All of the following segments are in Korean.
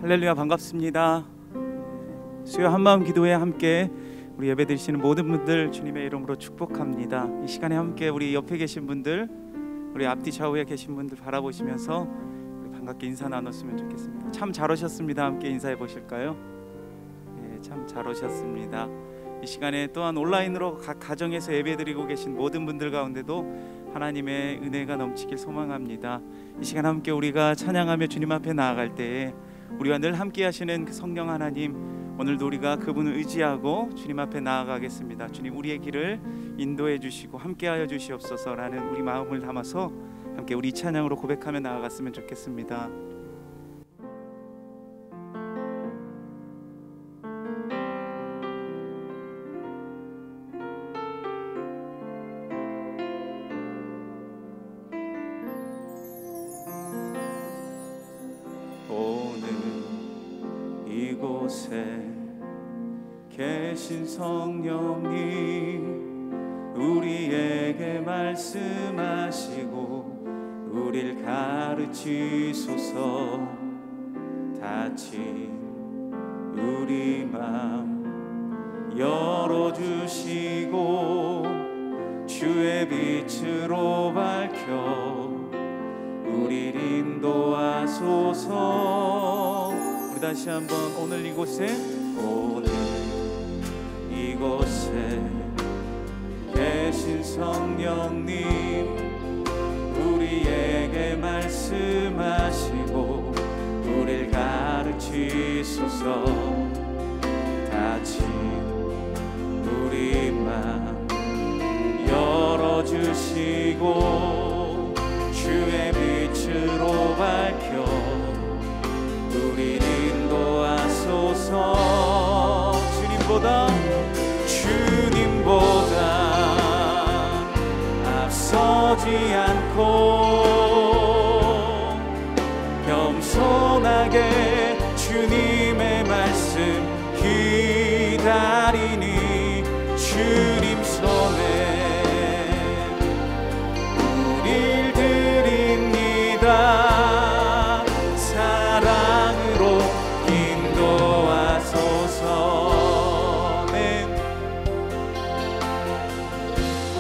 할렐루야, 반갑습니다. 수요 한마음 기도회 함께 우리 예배 드리시는 모든 분들 주님의 이름으로 축복합니다. 이 시간에 함께 우리 옆에 계신 분들, 우리 앞뒤 좌우에 계신 분들 바라보시면서 우리 반갑게 인사 나눴으면 좋겠습니다. 참 잘 오셨습니다. 함께 인사해 보실까요? 네, 참 잘 오셨습니다. 이 시간에 또한 온라인으로 각 가정에서 예배 드리고 계신 모든 분들 가운데도 하나님의 은혜가 넘치길 소망합니다. 이 시간 함께 우리가 찬양하며 주님 앞에 나아갈 때에 우리와 늘 함께 하시는 그 성령 하나님, 오늘도 우리가 그분을 의지하고 주님 앞에 나아가겠습니다. 주님, 우리의 길을 인도해 주시고 함께하여 주시옵소서라는 우리 마음을 담아서 함께 우리 찬양으로 고백하며 나아갔으면 좋겠습니다. 이곳에 계신 성령님, 우리에게 말씀하시고 우릴 가르치소서. 닫힌 우리 맘 열어주시고 주의 빛으로 밝혀 우릴 인도하소서. 다시 한번 오늘 이곳에 계신 성령님, 우리에게 말씀하시고 우릴 가르치소서. 닫힌 우리 맘 열어주시고 주의 빛으로 밝혀 우릴 인도하소서. 주님보다 앞서지 않고 겸손하게 주님의 말씀 기다리니 주님 손에 우릴 드립니다.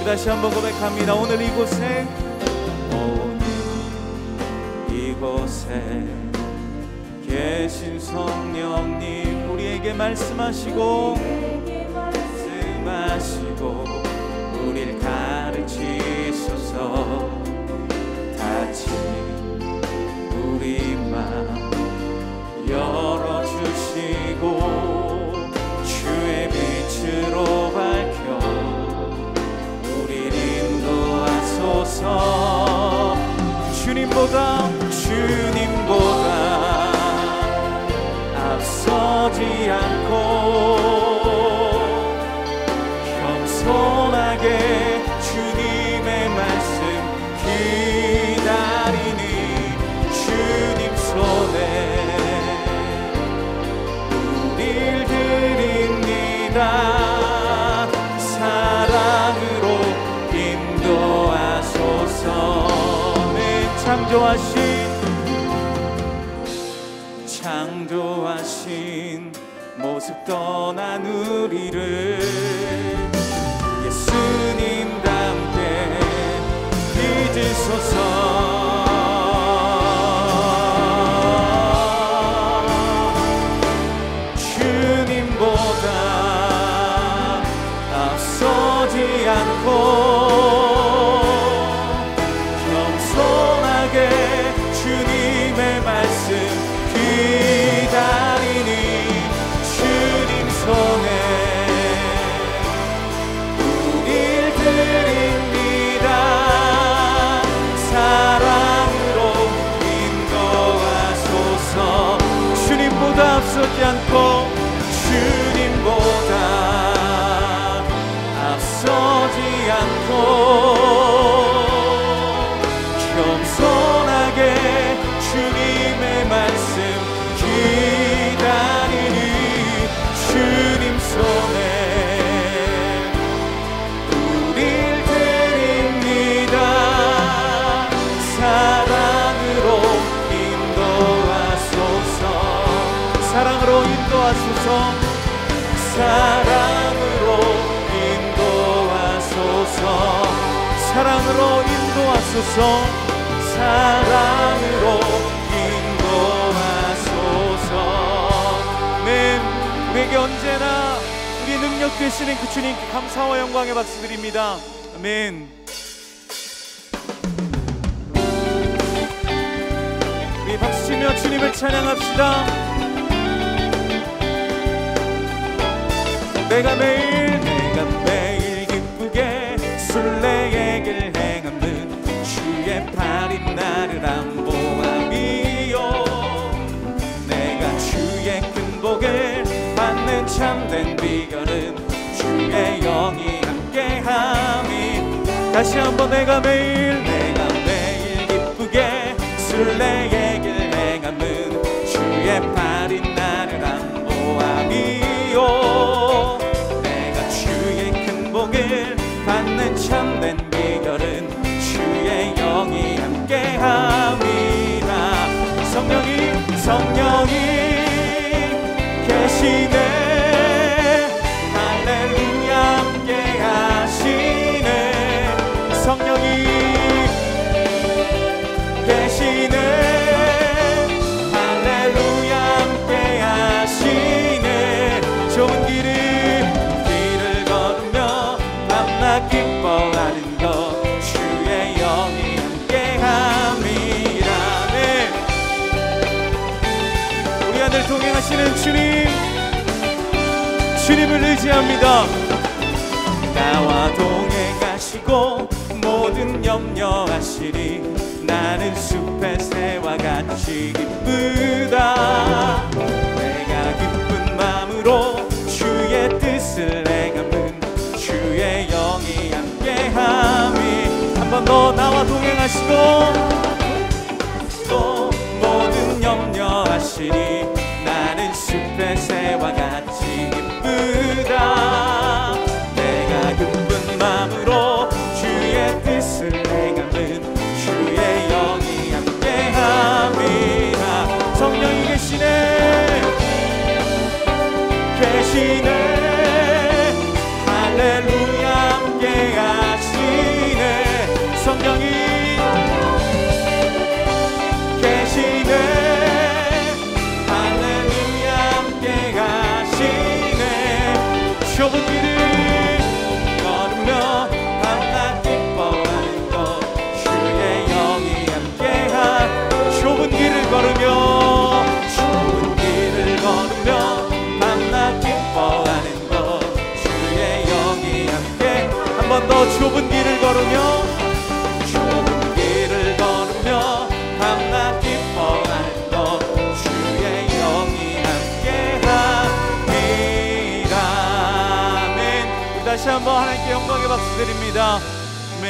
다시 한번 고백합니다. 오늘 이곳에 계신 성령님, 우리에게 말씀하시고 우릴 가르치소서. 닫힌 우리 맘 열어주시고 주의 빛으로 밝혀 주님보다 앞서지 않고 겸손하게 주님의 말씀 기다리니 주님 손에 우릴 드립니다. 사랑으로 인도하소서. 창조하신 모습 떠난 우리를 예수님답게 빚으소서. 주님보다 앞서지 않고 주님의 말씀 기다리니 주님 손에 우릴 드립니다. 사랑으로 인도하소서. 주님보다 앞서지 않고 겸손하게 주님의 말씀 기다리니 주님 손에 우릴 드립니다. 사랑으로 인도하소서. 사랑으로 인도하소서. 사랑으로 인도하소서. 사랑으로 인도하소서. 사랑으로 인도하소서. 아멘. 우리에게 언제나 우리 능력 되시는 그 주님께 감사와 영광의 박수 드립니다. 아멘. 우리 박수치며 주님을 찬양합시다. 내가 매일 기쁘게 순례의 길 행하는 주의 팔이 나를 안보함이요. 내가 주의 큰 복을 받는 참된 비결은 주의 영이 함께함이. 다시 한번 내가 매일 기쁘게 순례의 길 행하는 주의 팔이 나를 안보함이요. 내가 주의 큰 복을 받는 참된 비결은 주의 영이 함께함이라. 성령이 계시네. 할렐루야 함께하시네. 성령이 계시네. 할렐루야 함께하시네. 좁은 길을 걸으며 밤낮 기뻐하는 것 주의 영이 함께함이라. 네. 우리 안을 동행하시는 주님을 의지합니다. 나와 동행하시고 모든 염려하시니 나는 숲의 새와 같이 기쁘다. 내가 기쁜 마음으로 주의 뜻을 행하면 주의 영이 함께함이. 한 번 더 나와 동행하시고 또 모든 염려하시니 나는 숲의 새와 같이 기쁘다. 내가 기쁜 마음으로 주의 뜻을 행하면 주의 영이 함께함이라. 성령이 계시네. 할렐루야 함께하시네. 성령이 계시네. 할렐루야 함께하시네. 좁은 길을 걸으며 밤낮 기뻐하는 것 주의 영이 함께하. 좁은 길을 걸으며 밤낮 기뻐하는 것 주의 영이 함께. 한 번 더 좁은 길을 걸으며 밤낮 기뻐하는 것 주의 영이 함께합니다. 아멘. 다시 한번 하나님께 영광의 박수 드립니다. 아멘.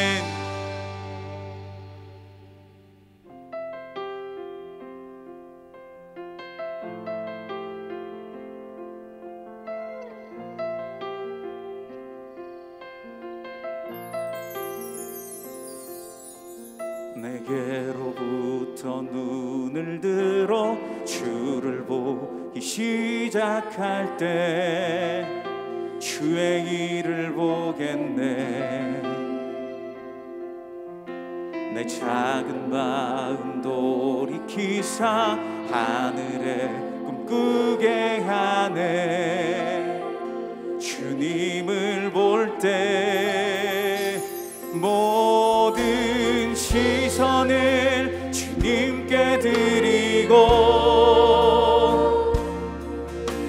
내게로부터 눈을 들어 주를 보기 시작할 때 주의 일을 보겠네. 내 작은 마음 돌이키사 하늘에 꿈꾸게 하네. 주님을 볼 때 모든 시선을 주님께 드리고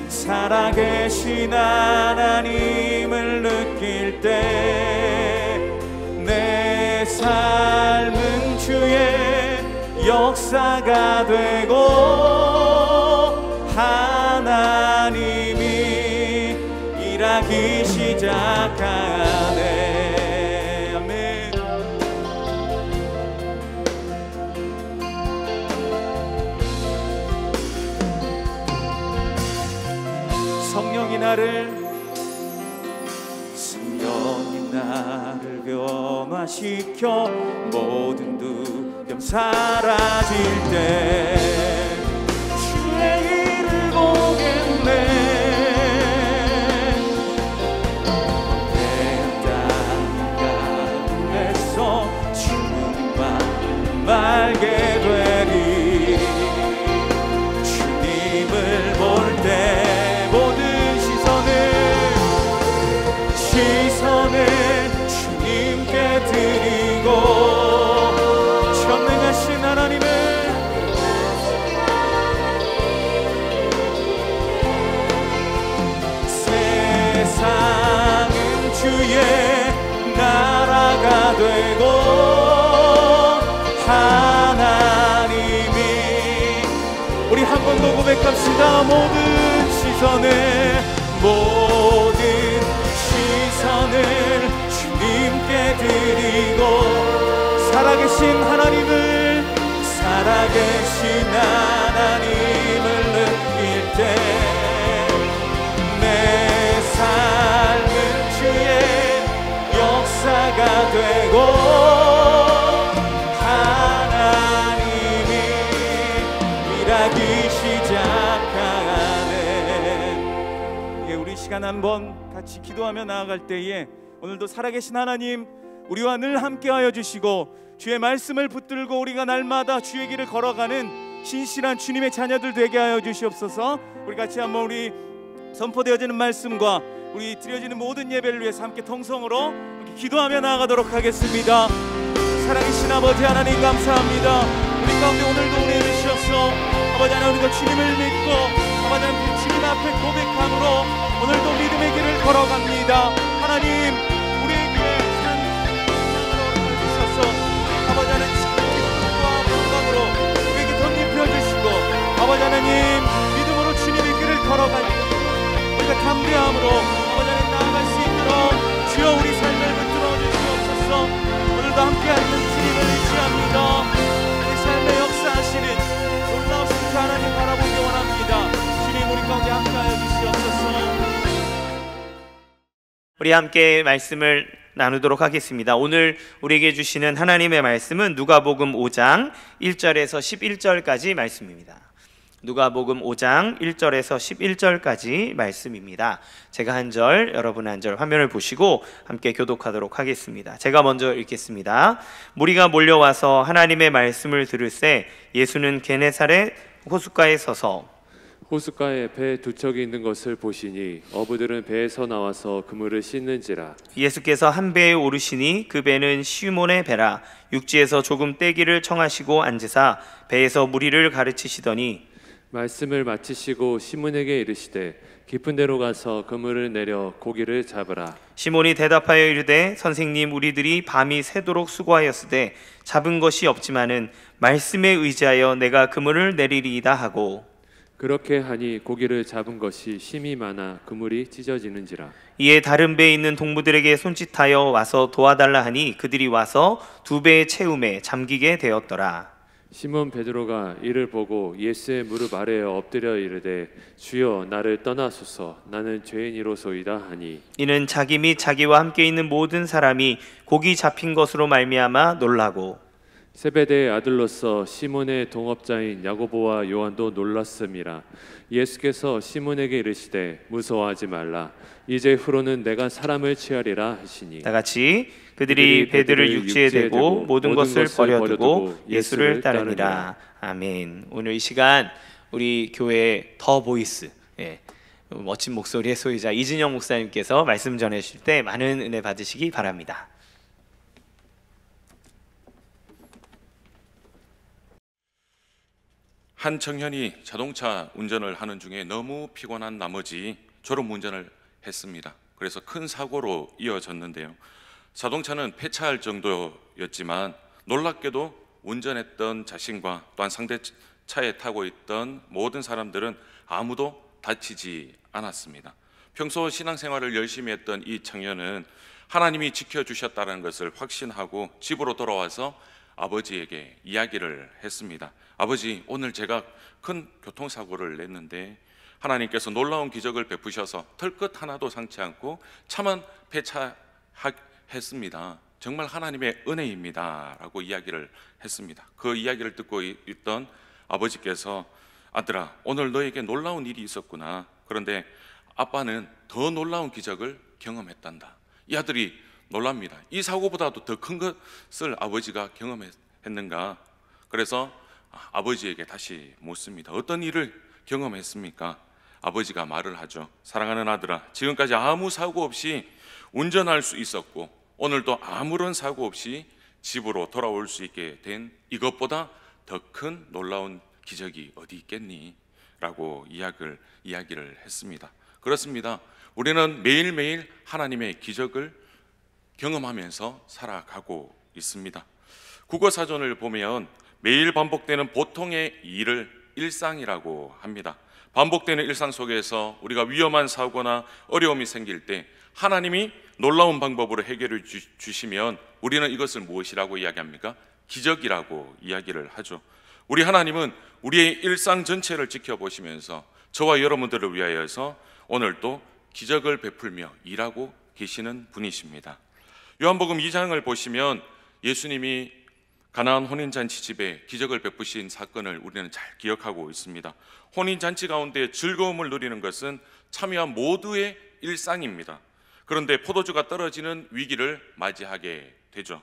살아계신 하나님을 느낄 때 내 삶은 주의 역사가 되고 하나님이 일하기 시작하네. 아멘. 성령이 나를 변화시켜 모든 두려움 사라질 때 주의 일을 보고 되고 하나님이 우리 한 번 더 고백합시다. 모든 시선을 주님께 드리고 살아계신 하나님을 느낄 때 내 삶은 주의 역사가 되고 하나님이 일하기 시작하네. 우리 시간 한번 같이 기도하며 나아갈 때에 오늘도 살아계신 하나님 우리와 늘 함께하여 주시고 주의 말씀을 붙들고 우리가 날마다 주의 길을 걸어가는 신실한 주님의 자녀들 되게 하여 주시옵소서. 우리 같이 한번 우리 선포되어지는 말씀과 우리 드려지는 모든 예배를 위해서 함께 통성으로 기도하며 나아가도록 하겠습니다. 사랑하신 아버지 하나님 감사합니다. 우리 가운데 오늘도 은혜 주셔서 아버지 하나님 우리가 주님을 믿고 아버지 하나님 주님 앞에 고백함으로 오늘도 믿음의 길을 걸어갑니다. 하나님 우리에게 산으로 주셔서 아버지 하나님 기쁨과 평강으로 우리에게 덧입혀 주시고 아버지 하나님 믿음으로 주님의 길을 걸어가니 우리가 담대함으로 아버지 하나님 나아갈 수 있도록 주여 우리 삶을 붙들어 주시옵소서. 오늘도 함께하는 주님을 의지합니다. 우리 삶에 역사하시는 놀라우신 그 하나님 바라보기 원합니다. 주님 우리 가운데 함께하여 주시옵소서. 우리 함께 말씀을 나누도록 하겠습니다. 오늘 우리에게 주시는 하나님의 말씀은 누가복음 5장 1절에서 11절까지 말씀입니다. 누가복음 5장 1절에서 11절까지 말씀입니다. 제가 한 절, 여러분 한 절 화면을 보시고 함께 교독하도록 하겠습니다. 제가 먼저 읽겠습니다. 무리가 몰려와서 하나님의 말씀을 들을새 예수는 게네사렛 호숫가에 서서 호숫가에 배 두 척이 있는 것을 보시니 어부들은 배에서 나와서 그물을 씻는지라. 예수께서 한 배에 오르시니 그 배는 시몬의 배라. 육지에서 조금 떼기를 청하시고 앉으사 배에서 무리를 가르치시더니 말씀을 마치시고 시몬에게 이르시되 깊은 데로 가서 그물을 내려 고기를 잡으라. 시몬이 대답하여 이르되 선생님 우리들이 밤이 새도록 수고하였으되 잡은 것이 없지만은 말씀에 의지하여 내가 그물을 내리리이다 하고 그렇게 하니 고기를 잡은 것이 심이 많아 그물이 찢어지는지라. 이에 다른 배에 있는 동무들에게 손짓하여 와서 도와달라 하니 그들이 와서 두 배의 채움에 잠기게 되었더라. 시몬 베드로가 이를 보고 예수의 무릎 아래에 엎드려 이르되 주여 나를 떠나소서 나는 죄인이로소이다 하니 이는 자기 및 자기와 함께 있는 모든 사람이 고기 잡힌 것으로 말미암아 놀라고 세베대의 아들로서 시몬의 동업자인 야고보와 요한도 놀랐음이라. 예수께서 시몬에게 이르시되 무서워하지 말라 이제 후로는 내가 사람을 취하리라 하시니 다 같이 그들이 배들을 육지에 대고 모든 것을 버려두고 예수를 따르니라. 아멘. 오늘 이 시간 우리 교회 더 보이스 멋진 목소리의 소유자 이진영 목사님께서 말씀 전해주실 때 많은 은혜 받으시기 바랍니다. 한 청년이 자동차 운전을 하는 중에 너무 피곤한 나머지 졸음운전을 했습니다. 그래서 큰 사고로 이어졌는데요. 자동차는 폐차할 정도였지만 놀랍게도 운전했던 자신과 또한 상대 차에 타고 있던 모든 사람들은 아무도 다치지 않았습니다. 평소 신앙생활을 열심히 했던 이 청년은 하나님이 지켜주셨다는 것을 확신하고 집으로 돌아와서 아버지에게 이야기를 했습니다. 아버지, 오늘 제가 큰 교통사고를 냈는데 하나님께서 놀라운 기적을 베푸셔서 털끝 하나도 상치 않고 차만 폐차했습니다. 정말 하나님의 은혜입니다 라고 이야기를 했습니다. 그 이야기를 듣고 있던 아버지께서 아들아, 오늘 너에게 놀라운 일이 있었구나. 그런데 아빠는 더 놀라운 기적을 경험했단다. 이 아들이 놀랍니다. 이 사고보다도 더 큰 것을 아버지가 경험했는가? 그래서 아버지에게 다시 묻습니다. 어떤 일을 경험했습니까? 아버지가 말을 하죠. 사랑하는 아들아, 지금까지 아무 사고 없이 운전할 수 있었고 오늘도 아무런 사고 없이 집으로 돌아올 수 있게 된 이것보다 더 큰 놀라운 기적이 어디 있겠니? 라고 이야기를 했습니다. 그렇습니다. 우리는 매일매일 하나님의 기적을 경험하면서 살아가고 있습니다. 국어사전을 보면 매일 반복되는 보통의 일을 일상이라고 합니다. 반복되는 일상 속에서 우리가 위험한 사고나 어려움이 생길 때 하나님이 놀라운 방법으로 해결해 주시면 우리는 이것을 무엇이라고 이야기합니까? 기적이라고 이야기를 하죠. 우리 하나님은 우리의 일상 전체를 지켜보시면서 저와 여러분들을 위하여서 오늘도 기적을 베풀며 일하고 계시는 분이십니다. 요한복음 2장을 보시면 예수님이 가나안 혼인잔치 집에 기적을 베푸신 사건을 우리는 잘 기억하고 있습니다. 혼인잔치 가운데 즐거움을 누리는 것은 참여한 모두의 일상입니다. 그런데 포도주가 떨어지는 위기를 맞이하게 되죠.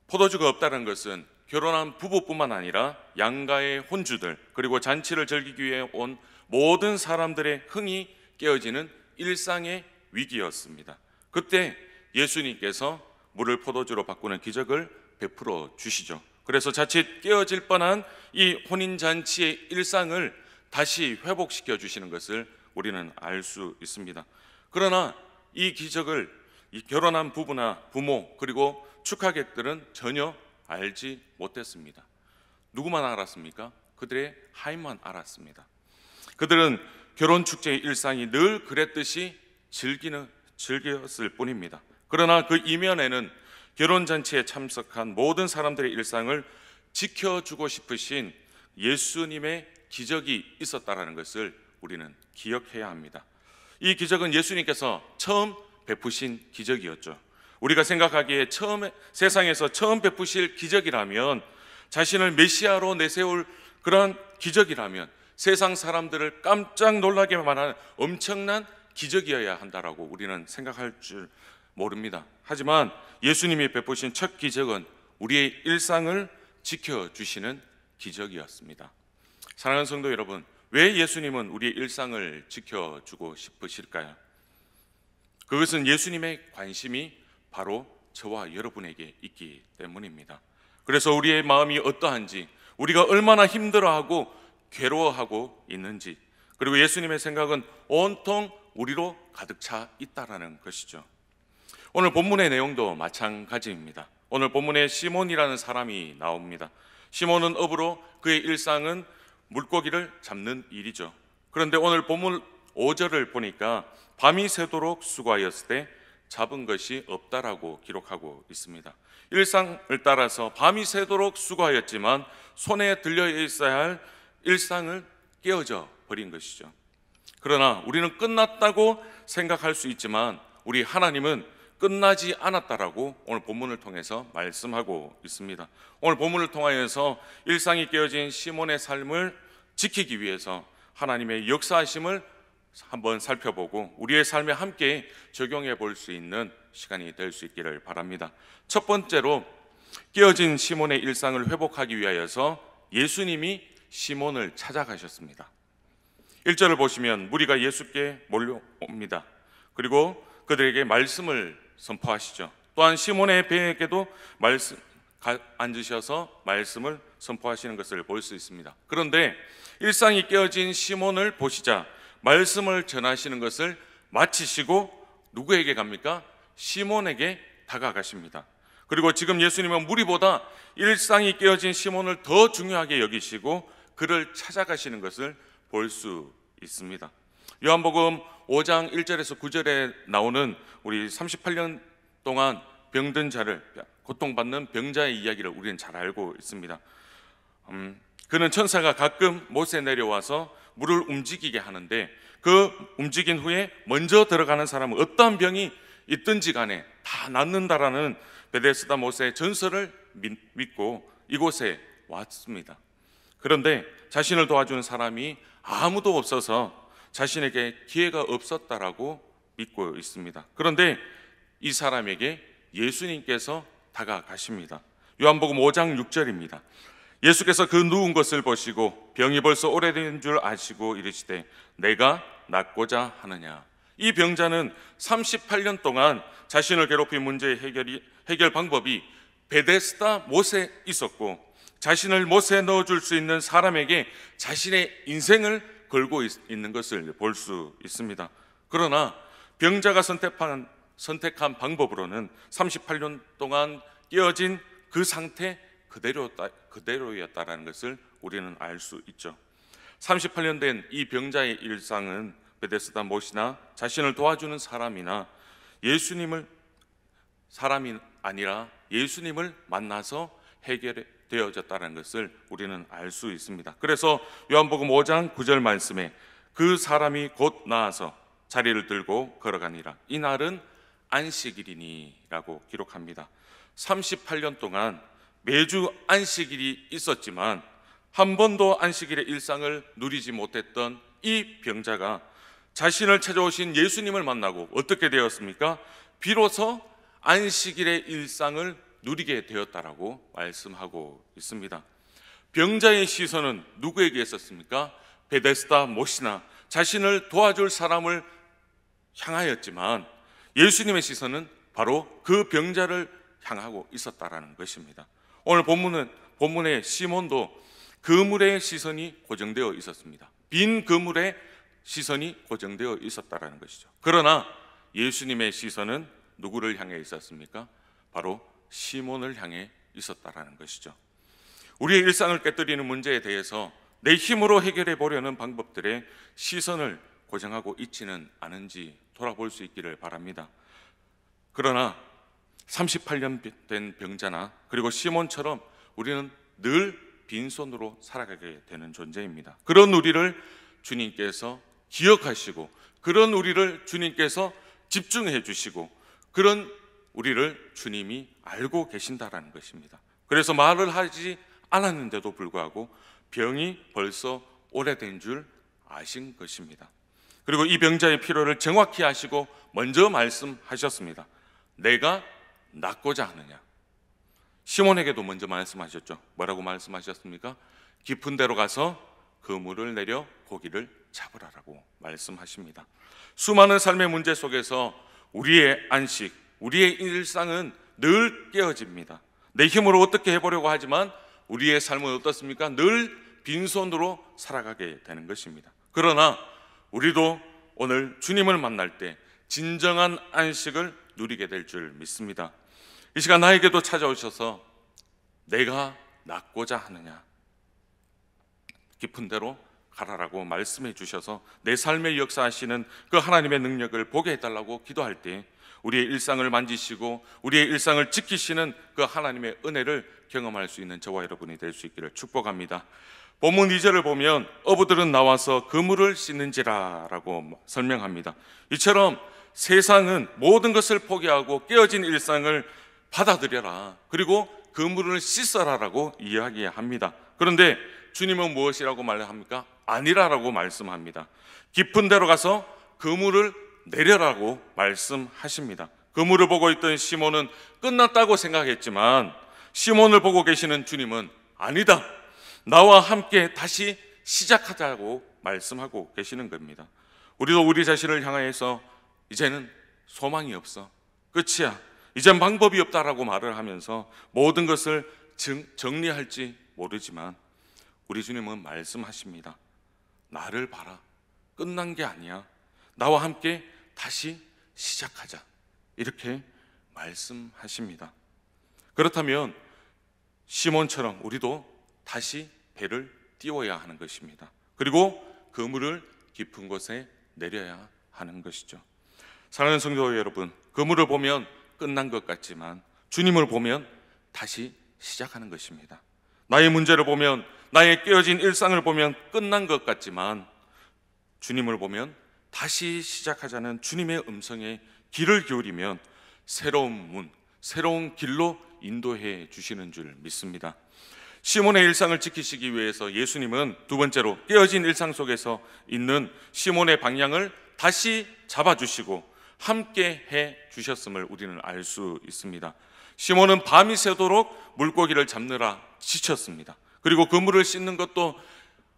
포도주가 없다는 것은 결혼한 부부뿐만 아니라 양가의 혼주들 그리고 잔치를 즐기기 위해 온 모든 사람들의 흥이 깨어지는 일상의 위기였습니다. 그때 예수님께서 물을 포도주로 바꾸는 기적을 베풀어 주시죠. 그래서 자칫 깨어질 뻔한 이 혼인잔치의 일상을 다시 회복시켜 주시는 것을 우리는 알 수 있습니다. 그러나 이 기적을 이 결혼한 부부나 부모 그리고 축하객들은 전혀 알지 못했습니다. 누구만 알았습니까? 그들의 하인만 알았습니다. 그들은 결혼 축제의 일상이 늘 그랬듯이 즐겼을 뿐입니다. 그러나 그 이면에는 결혼잔치에 참석한 모든 사람들의 일상을 지켜주고 싶으신 예수님의 기적이 있었다는 것을 우리는 기억해야 합니다. 이 기적은 예수님께서 처음 베푸신 기적이었죠. 우리가 생각하기에 세상에서 처음 베푸실 기적이라면, 자신을 메시아로 내세울 그런 기적이라면 세상 사람들을 깜짝 놀라게 만한 엄청난 기적이어야 한다라고 우리는 생각할 줄 모릅니다. 하지만 예수님이 베푸신 첫 기적은 우리의 일상을 지켜주시는 기적이었습니다. 사랑하는 성도 여러분, 왜 예수님은 우리의 일상을 지켜주고 싶으실까요? 그것은 예수님의 관심이 바로 저와 여러분에게 있기 때문입니다. 그래서 우리의 마음이 어떠한지, 우리가 얼마나 힘들어하고 괴로워하고 있는지, 그리고 예수님의 생각은 온통 우리로 가득 차 있다라는 것이죠. 오늘 본문의 내용도 마찬가지입니다. 오늘 본문에 시몬이라는 사람이 나옵니다. 시몬은 업으로 그의 일상은 물고기를 잡는 일이죠. 그런데 오늘 본문 5절을 보니까 밤이 새도록 수고하였을 때 잡은 것이 없다라고 기록하고 있습니다. 일상을 따라서 밤이 새도록 수고하였지만 손에 들려 있어야 할 일상을 깨어져 버린 것이죠. 그러나 우리는 끝났다고 생각할 수 있지만 우리 하나님은 끝나지 않았다라고 오늘 본문을 통해서 말씀하고 있습니다. 오늘 본문을 통하여서 일상이 깨어진 시몬의 삶을 지키기 위해서 하나님의 역사하심을 한번 살펴보고 우리의 삶에 함께 적용해 볼 수 있는 시간이 될 수 있기를 바랍니다. 첫 번째로 깨어진 시몬의 일상을 회복하기 위하여서 예수님이 시몬을 찾아가셨습니다. 1절을 보시면 무리가 예수께 몰려옵니다. 그리고 그들에게 말씀을 선포하시죠. 또한 시몬의 배에게도 앉으셔서 말씀을 선포하시는 것을 볼 수 있습니다. 그런데 일상이 깨어진 시몬을 보시자 말씀을 전하시는 것을 마치시고 누구에게 갑니까? 시몬에게 다가가십니다. 그리고 지금 예수님은 무리보다 일상이 깨어진 시몬을 더 중요하게 여기시고 그를 찾아가시는 것을 볼 수 있습니다. 요한복음 5장 1절에서 9절에 나오는 우리 38년 동안 병든 자를 고통받는 병자의 이야기를 우리는 잘 알고 있습니다. 그는 천사가 가끔 못에 내려와서 물을 움직이게 하는데 그 움직인 후에 먼저 들어가는 사람은 어떠한 병이 있든지 간에 다 낫는다라는 베데스다 못의 전설을 믿고 이곳에 왔습니다. 그런데 자신을 도와주는 사람이 아무도 없어서 자신에게 기회가 없었다라고 믿고 있습니다. 그런데 이 사람에게 예수님께서 다가가십니다. 요한복음 5장 6절입니다. 예수께서 그 누운 것을 보시고 병이 벌써 오래된 줄 아시고 이르시되 내가 낫고자 하느냐. 이 병자는 38년 동안 자신을 괴롭힌 문제의 해결 방법이 베데스다 못에 있었고 자신을 못에 넣어줄 수 있는 사람에게 자신의 인생을 걸고 있는 것을 볼 수 있습니다. 그러나 병자가 선택한 선택한 방법으로는 38년 동안 깨어진 그 상태 그대로였다라는 것을 우리는 알 수 있죠. 38년 된 이 병자의 일상은 베데스다 못이나 자신을 도와주는 사람이 아니라 예수님을 만나서 해결되어졌다는 것을 우리는 알 수 있습니다. 그래서 요한복음 5장 9절 말씀에 그 사람이 곧 나아서 자리를 들고 걸어가니라. 이날은 안식일이니 라고 기록합니다. 38년 동안 매주 안식일이 있었지만 한 번도 안식일의 일상을 누리지 못했던 이 병자가 자신을 찾아오신 예수님을 만나고 어떻게 되었습니까? 비로소 안식일의 일상을 누리게 되었다라고 말씀하고 있습니다. 병자의 시선은 누구에게 있었습니까? 베데스다 못이나 자신을 도와줄 사람을 향하였지만 예수님의 시선은 바로 그 병자를 향하고 있었다라는 것입니다. 오늘 본문의 시몬도 그물의 시선이 고정되어 있었습니다. 빈 그물에 시선이 고정되어 있었다라는 것이죠. 그러나 예수님의 시선은 누구를 향해 있었습니까? 바로 시몬을 향해 있었다라는 것이죠. 우리의 일상을 깨뜨리는 문제에 대해서 내 힘으로 해결해 보려는 방법들에 시선을 고정하고 있지는 않은지 돌아볼 수 있기를 바랍니다. 그러나 38년 된 병자나 그리고 시몬처럼 우리는 늘 빈손으로 살아가게 되는 존재입니다. 그런 우리를 주님께서 기억하시고, 그런 우리를 주님께서 집중해 주시고, 그런 우리를 주님이 알고 계신다라는 것입니다. 그래서 말을 하지 않았는데도 불구하고 병이 벌써 오래된 줄 아신 것입니다. 그리고 이 병자의 필요를 정확히 아시고 먼저 말씀하셨습니다. 내가 낫고자 하느냐. 시몬에게도 먼저 말씀하셨죠. 뭐라고 말씀하셨습니까? 깊은 데로 가서 그물을 내려 고기를 잡으라라고 말씀하십니다. 수많은 삶의 문제 속에서 우리의 안식, 우리의 일상은 늘 깨어집니다. 내 힘으로 어떻게 해보려고 하지만 우리의 삶은 어떻습니까? 늘 빈손으로 살아가게 되는 것입니다. 그러나 우리도 오늘 주님을 만날 때 진정한 안식을 누리게 될 줄 믿습니다. 이 시간 나에게도 찾아오셔서 내가 낫고자 하느냐, 깊은 데로 가라라고 말씀해 주셔서 내 삶에 역사하시는 그 하나님의 능력을 보게 해달라고 기도할 때 우리의 일상을 만지시고 우리의 일상을 지키시는 그 하나님의 은혜를 경험할 수 있는 저와 여러분이 될 수 있기를 축복합니다. 본문 2절을 보면 어부들은 나와서 그물을 씻는지라 라고 설명합니다. 이처럼 세상은 모든 것을 포기하고 깨어진 일상을 받아들여라, 그리고 그물을 씻어라 라고 이야기합니다. 그런데 주님은 무엇이라고 말합니까? 아니라라고 말씀합니다. 깊은 데로 가서 그물을 내려라고 말씀하십니다. 그물을 보고 있던 시몬은 끝났다고 생각했지만 시몬을 보고 계시는 주님은 아니다, 나와 함께 다시 시작하자고 말씀하고 계시는 겁니다. 우리도 우리 자신을 향해서 이제는 소망이 없어, 끝이야, 이젠 방법이 없다라고 말을 하면서 모든 것을 정리할지 모르지만 우리 주님은 말씀하십니다. 나를 봐라, 끝난 게 아니야, 나와 함께 다시 시작하자, 이렇게 말씀하십니다. 그렇다면 시몬처럼 우리도 다시 배를 띄워야 하는 것입니다. 그리고 그물을 깊은 곳에 내려야 하는 것이죠. 사랑하는 성도 여러분, 그물을 보면 끝난 것 같지만 주님을 보면 다시 시작하는 것입니다. 나의 문제를 보면, 나의 깨어진 일상을 보면 끝난 것 같지만 주님을 보면 다시 시작하자는 주님의 음성에 귀를 기울이면 새로운 문, 새로운 길로 인도해 주시는 줄 믿습니다. 시몬의 일상을 지키시기 위해서 예수님은 두 번째로 깨어진 일상 속에서 있는 시몬의 방향을 다시 잡아주시고 함께 해 주셨음을 우리는 알 수 있습니다. 시몬은 밤이 새도록 물고기를 잡느라 지쳤습니다. 그리고 그물을 씻는 것도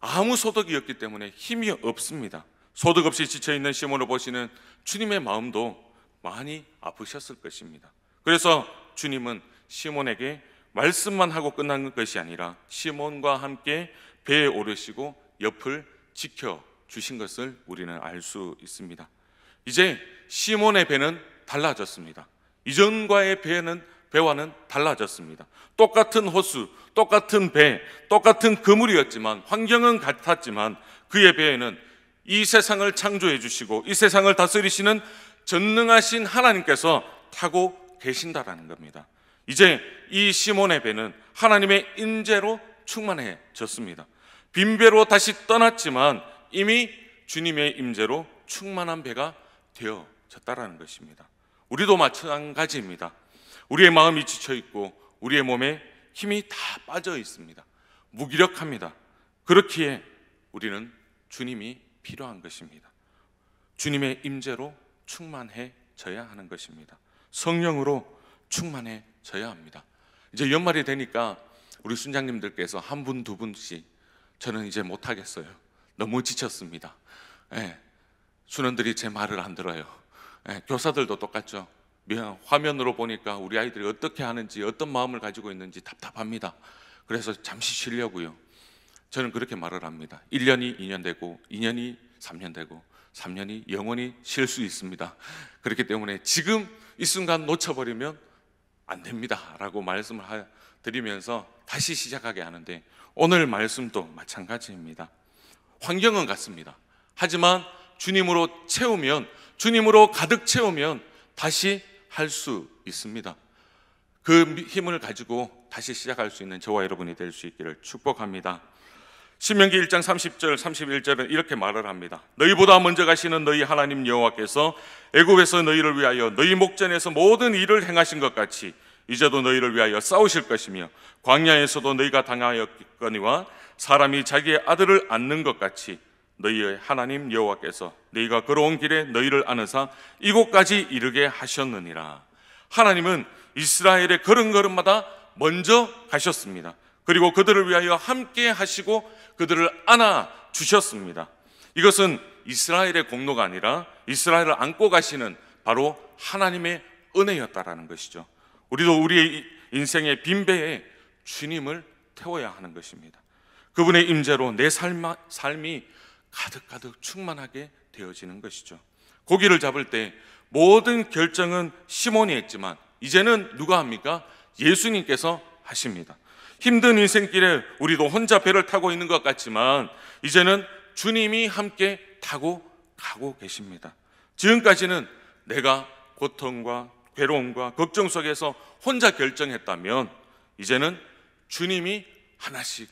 아무 소득이 없기 때문에 힘이 없습니다. 소득 없이 지쳐있는 시몬을 보시는 주님의 마음도 많이 아프셨을 것입니다. 그래서 주님은 시몬에게 말씀만 하고 끝난 것이 아니라 시몬과 함께 배에 오르시고 옆을 지켜주신 것을 우리는 알 수 있습니다. 이제 시몬의 배는 달라졌습니다. 이전과의 배와는 달라졌습니다. 똑같은 호수, 똑같은 배, 똑같은 그물이었지만, 환경은 같았지만 그의 배에는 이 세상을 창조해 주시고 이 세상을 다스리시는 전능하신 하나님께서 타고 계신다라는 겁니다. 이제 이 시몬의 배는 하나님의 임재로 충만해졌습니다. 빈배로 다시 떠났지만 이미 주님의 임재로 충만한 배가 되어졌다라는 것입니다. 우리도 마찬가지입니다. 우리의 마음이 지쳐 있고 우리의 몸에 힘이 다 빠져 있습니다. 무기력합니다. 그렇기에 우리는 주님이 필요한 것입니다. 주님의 임재로 충만해져야 하는 것입니다. 성령으로 충만해져야 합니다. 이제 연말이 되니까 우리 순장님들께서 한 분, 두 분씩 저는 이제 못하겠어요. 너무 지쳤습니다. 순원들이 제 말을 안 들어요. 교사들도 똑같죠. 화면으로 보니까 우리 아이들이 어떻게 하는지, 어떤 마음을 가지고 있는지 답답합니다. 그래서 잠시 쉬려고요. 저는 그렇게 말을 합니다. 1년이 2년 되고 2년이 3년 되고 3년이 영원히 쉴 수 있습니다. 그렇기 때문에 지금 이 순간 놓쳐버리면 안 됩니다 라고 말씀을 드리면서 다시 시작하게 하는데, 오늘 말씀도 마찬가지입니다. 환경은 같습니다. 하지만 주님으로 채우면, 주님으로 가득 채우면 다시 할 수 있습니다. 그 힘을 가지고 다시 시작할 수 있는 저와 여러분이 될 수 있기를 축복합니다. 신명기 1장 30절 31절은 이렇게 말을 합니다. 너희보다 먼저 가시는 너희 하나님 여호와께서 애굽에서 너희를 위하여 너희 목전에서 모든 일을 행하신 것 같이 이제도 너희를 위하여 싸우실 것이며, 광야에서도 너희가 당하였거니와 사람이 자기의 아들을 안는 것 같이 너희의 하나님 여호와께서 너희가 걸어온 길에 너희를 안으사 이곳까지 이르게 하셨느니라. 하나님은 이스라엘의 걸음걸음마다 먼저 가셨습니다. 그리고 그들을 위하여 함께 하시고 그들을 안아 주셨습니다. 이것은 이스라엘의 공로가 아니라 이스라엘을 안고 가시는 바로 하나님의 은혜였다라는 것이죠. 우리도 우리의 인생의 빈배에 주님을 태워야 하는 것입니다. 그분의 임재로 내 삶이 가득가득 충만하게 되어지는 것이죠. 고기를 잡을 때 모든 결정은 시몬이 했지만 이제는 누가 합니까? 예수님께서 하십니다. 힘든 인생길에 우리도 혼자 배를 타고 있는 것 같지만 이제는 주님이 함께 타고 가고 계십니다. 지금까지는 내가 고통과 괴로움과 걱정 속에서 혼자 결정했다면 이제는 주님이 하나씩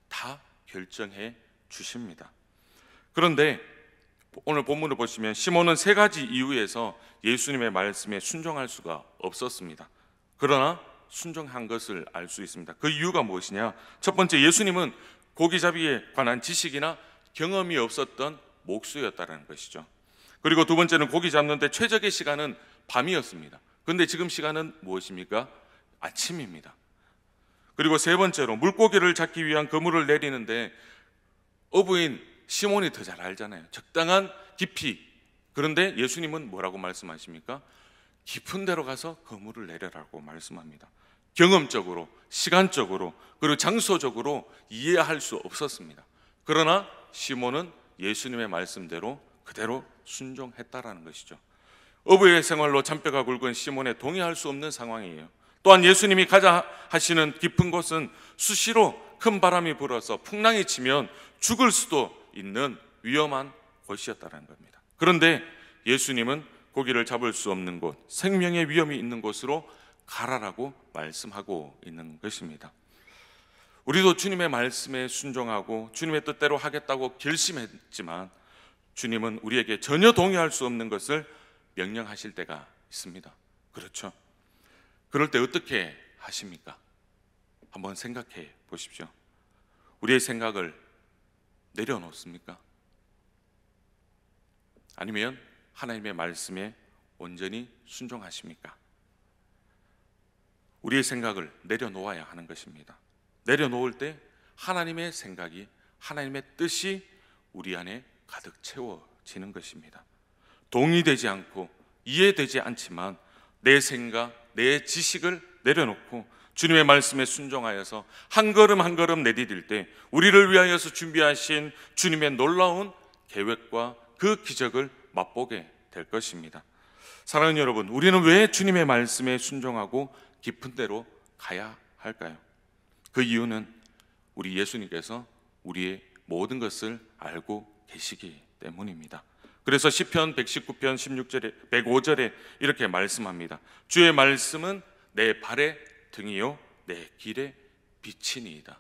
다 결정해 주십니다. 그런데 오늘 본문을 보시면 시몬은 세 가지 이유에서 예수님의 말씀에 순종할 수가 없었습니다. 그러나 순종한 것을 알 수 있습니다. 그 이유가 무엇이냐? 첫 번째, 예수님은 고기잡이에 관한 지식이나 경험이 없었던 목수였다는 것이죠. 그리고 두 번째는 고기 잡는데 최적의 시간은 밤이었습니다. 그런데 지금 시간은 무엇입니까? 아침입니다. 그리고 세 번째로 물고기를 잡기 위한 그물을 내리는데 어부인 시몬이 더 잘 알잖아요. 적당한 깊이. 그런데 예수님은 뭐라고 말씀하십니까? 깊은 데로 가서 그물을 내려라고 말씀합니다. 경험적으로, 시간적으로, 그리고 장소적으로 이해할 수 없었습니다. 그러나 시몬은 예수님의 말씀대로 그대로 순종했다라는 것이죠. 어부의 생활로 잔뼈가 굵은 시몬에 동의할 수 없는 상황이에요. 또한 예수님이 가자 하시는 깊은 곳은 수시로 큰 바람이 불어서 풍랑이 치면 죽을 수도 있는 위험한 곳이었다는 겁니다. 그런데 예수님은 고기를 잡을 수 없는 곳, 생명의 위험이 있는 곳으로 가라라고 말씀하고 있는 것입니다. 우리도 주님의 말씀에 순종하고 주님의 뜻대로 하겠다고 결심했지만 주님은 우리에게 전혀 동의할 수 없는 것을 명령하실 때가 있습니다. 그렇죠? 그럴 때 어떻게 하십니까? 한번 생각해 보십시오. 우리의 생각을 내려놓습니까? 아니면 하나님의 말씀에 온전히 순종하십니까? 우리의 생각을 내려놓아야 하는 것입니다. 내려놓을 때 하나님의 생각이, 하나님의 뜻이 우리 안에 가득 채워지는 것입니다. 동의되지 않고 이해되지 않지만 내 생각, 내 지식을 내려놓고 주님의 말씀에 순종하여서 한 걸음 한 걸음 내디딜 때 우리를 위하여서 준비하신 주님의 놀라운 계획과 그 기적을 맛보게 될 것입니다. 사랑하는 여러분, 우리는 왜 주님의 말씀에 순종하고 깊은 데로 가야 할까요? 그 이유는 우리 예수님께서 우리의 모든 것을 알고 계시기 때문입니다. 그래서 시편 119편 16절에 105절에 이렇게 말씀합니다. 주의 말씀은 내 발의 등이요 내 길의 빛이니이다.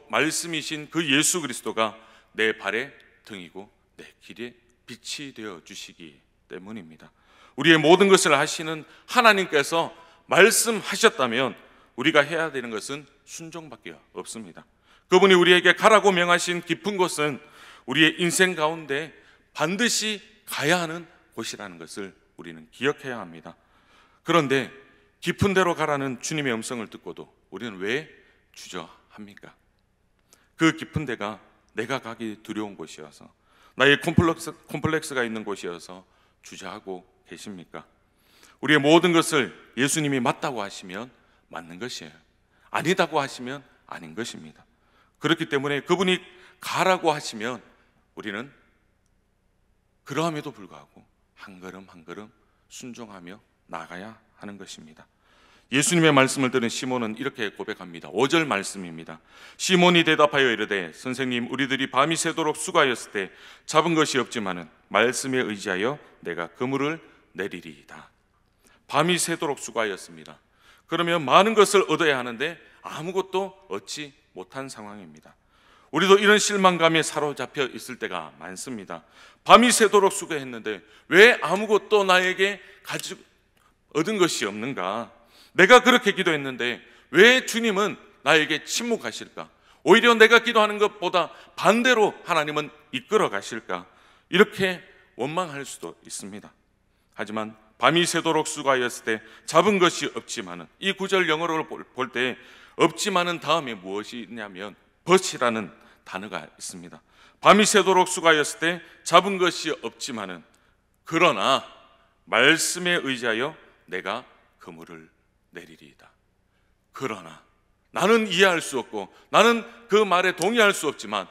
말씀이신 그 예수 그리스도가 내 발의 등이고 내 길의 빛이 되어 주시기 때문입니다. 우리의 모든 것을 하시는 하나님께서 말씀하셨다면 우리가 해야 되는 것은 순종밖에 없습니다. 그분이 우리에게 가라고 명하신 깊은 곳은 우리의 인생 가운데 반드시 가야 하는 곳이라는 것을 우리는 기억해야 합니다. 그런데 깊은 데로 가라는 주님의 음성을 듣고도 우리는 왜 주저합니까? 그 깊은 데가 내가 가기 두려운 곳이어서, 나의 콤플렉스가 있는 곳이어서 주저하고 계십니까? 우리의 모든 것을 예수님이 맞다고 하시면 맞는 것이에요. 아니다고 하시면 아닌 것입니다. 그렇기 때문에 그분이 가라고 하시면 우리는 그러함에도 불구하고 한 걸음 한 걸음 순종하며 나가야 하는 것입니다. 예수님의 말씀을 들은 시몬은 이렇게 고백합니다. 5절 말씀입니다. 시몬이 대답하여 이르되 선생님, 우리들이 밤이 새도록 수고하였을 때 잡은 것이 없지만은 말씀에 의지하여 내가 그물을 내리리이다. 밤이 새도록 수고하였습니다. 그러면 많은 것을 얻어야 하는데 아무것도 얻지 못한 상황입니다. 우리도 이런 실망감에 사로잡혀 있을 때가 많습니다. 밤이 새도록 수고했는데 왜 아무것도 나에게 얻은 것이 없는가? 내가 그렇게 기도했는데 왜 주님은 나에게 침묵하실까? 오히려 내가 기도하는 것보다 반대로 하나님은 이끌어 가실까? 이렇게 원망할 수도 있습니다. 하지만 밤이 새도록 수고하였을 때 잡은 것이 없지만은, 이 구절 영어로 볼 때 없지만은 다음에 무엇이 있냐면 but이라는 단어가 있습니다. 밤이 새도록 수고하였을 때 잡은 것이 없지만은 그러나 말씀에 의지하여 내가 그물을 내리리이다. 그러나 나는 이해할 수 없고 나는 그 말에 동의할 수 없지만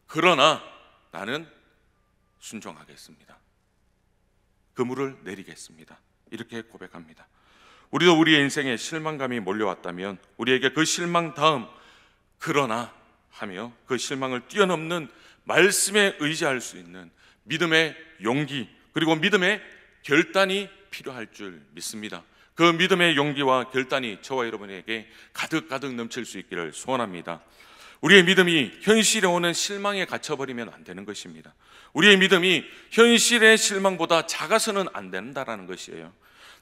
그러나 나는 순종하겠습니다. 그물을 내리겠습니다. 이렇게 고백합니다. 우리도 우리의 인생에 실망감이 몰려왔다면 우리에게 그 실망 다음 그러나 하며 그 실망을 뛰어넘는 말씀에 의지할 수 있는 믿음의 용기, 그리고 믿음의 결단이 필요할 줄 믿습니다. 그 믿음의 용기와 결단이 저와 여러분에게 가득가득 넘칠 수 있기를 소원합니다. 우리의 믿음이 현실에 오는 실망에 갇혀버리면 안 되는 것입니다. 우리의 믿음이 현실의 실망보다 작아서는 안 된다는 것이에요.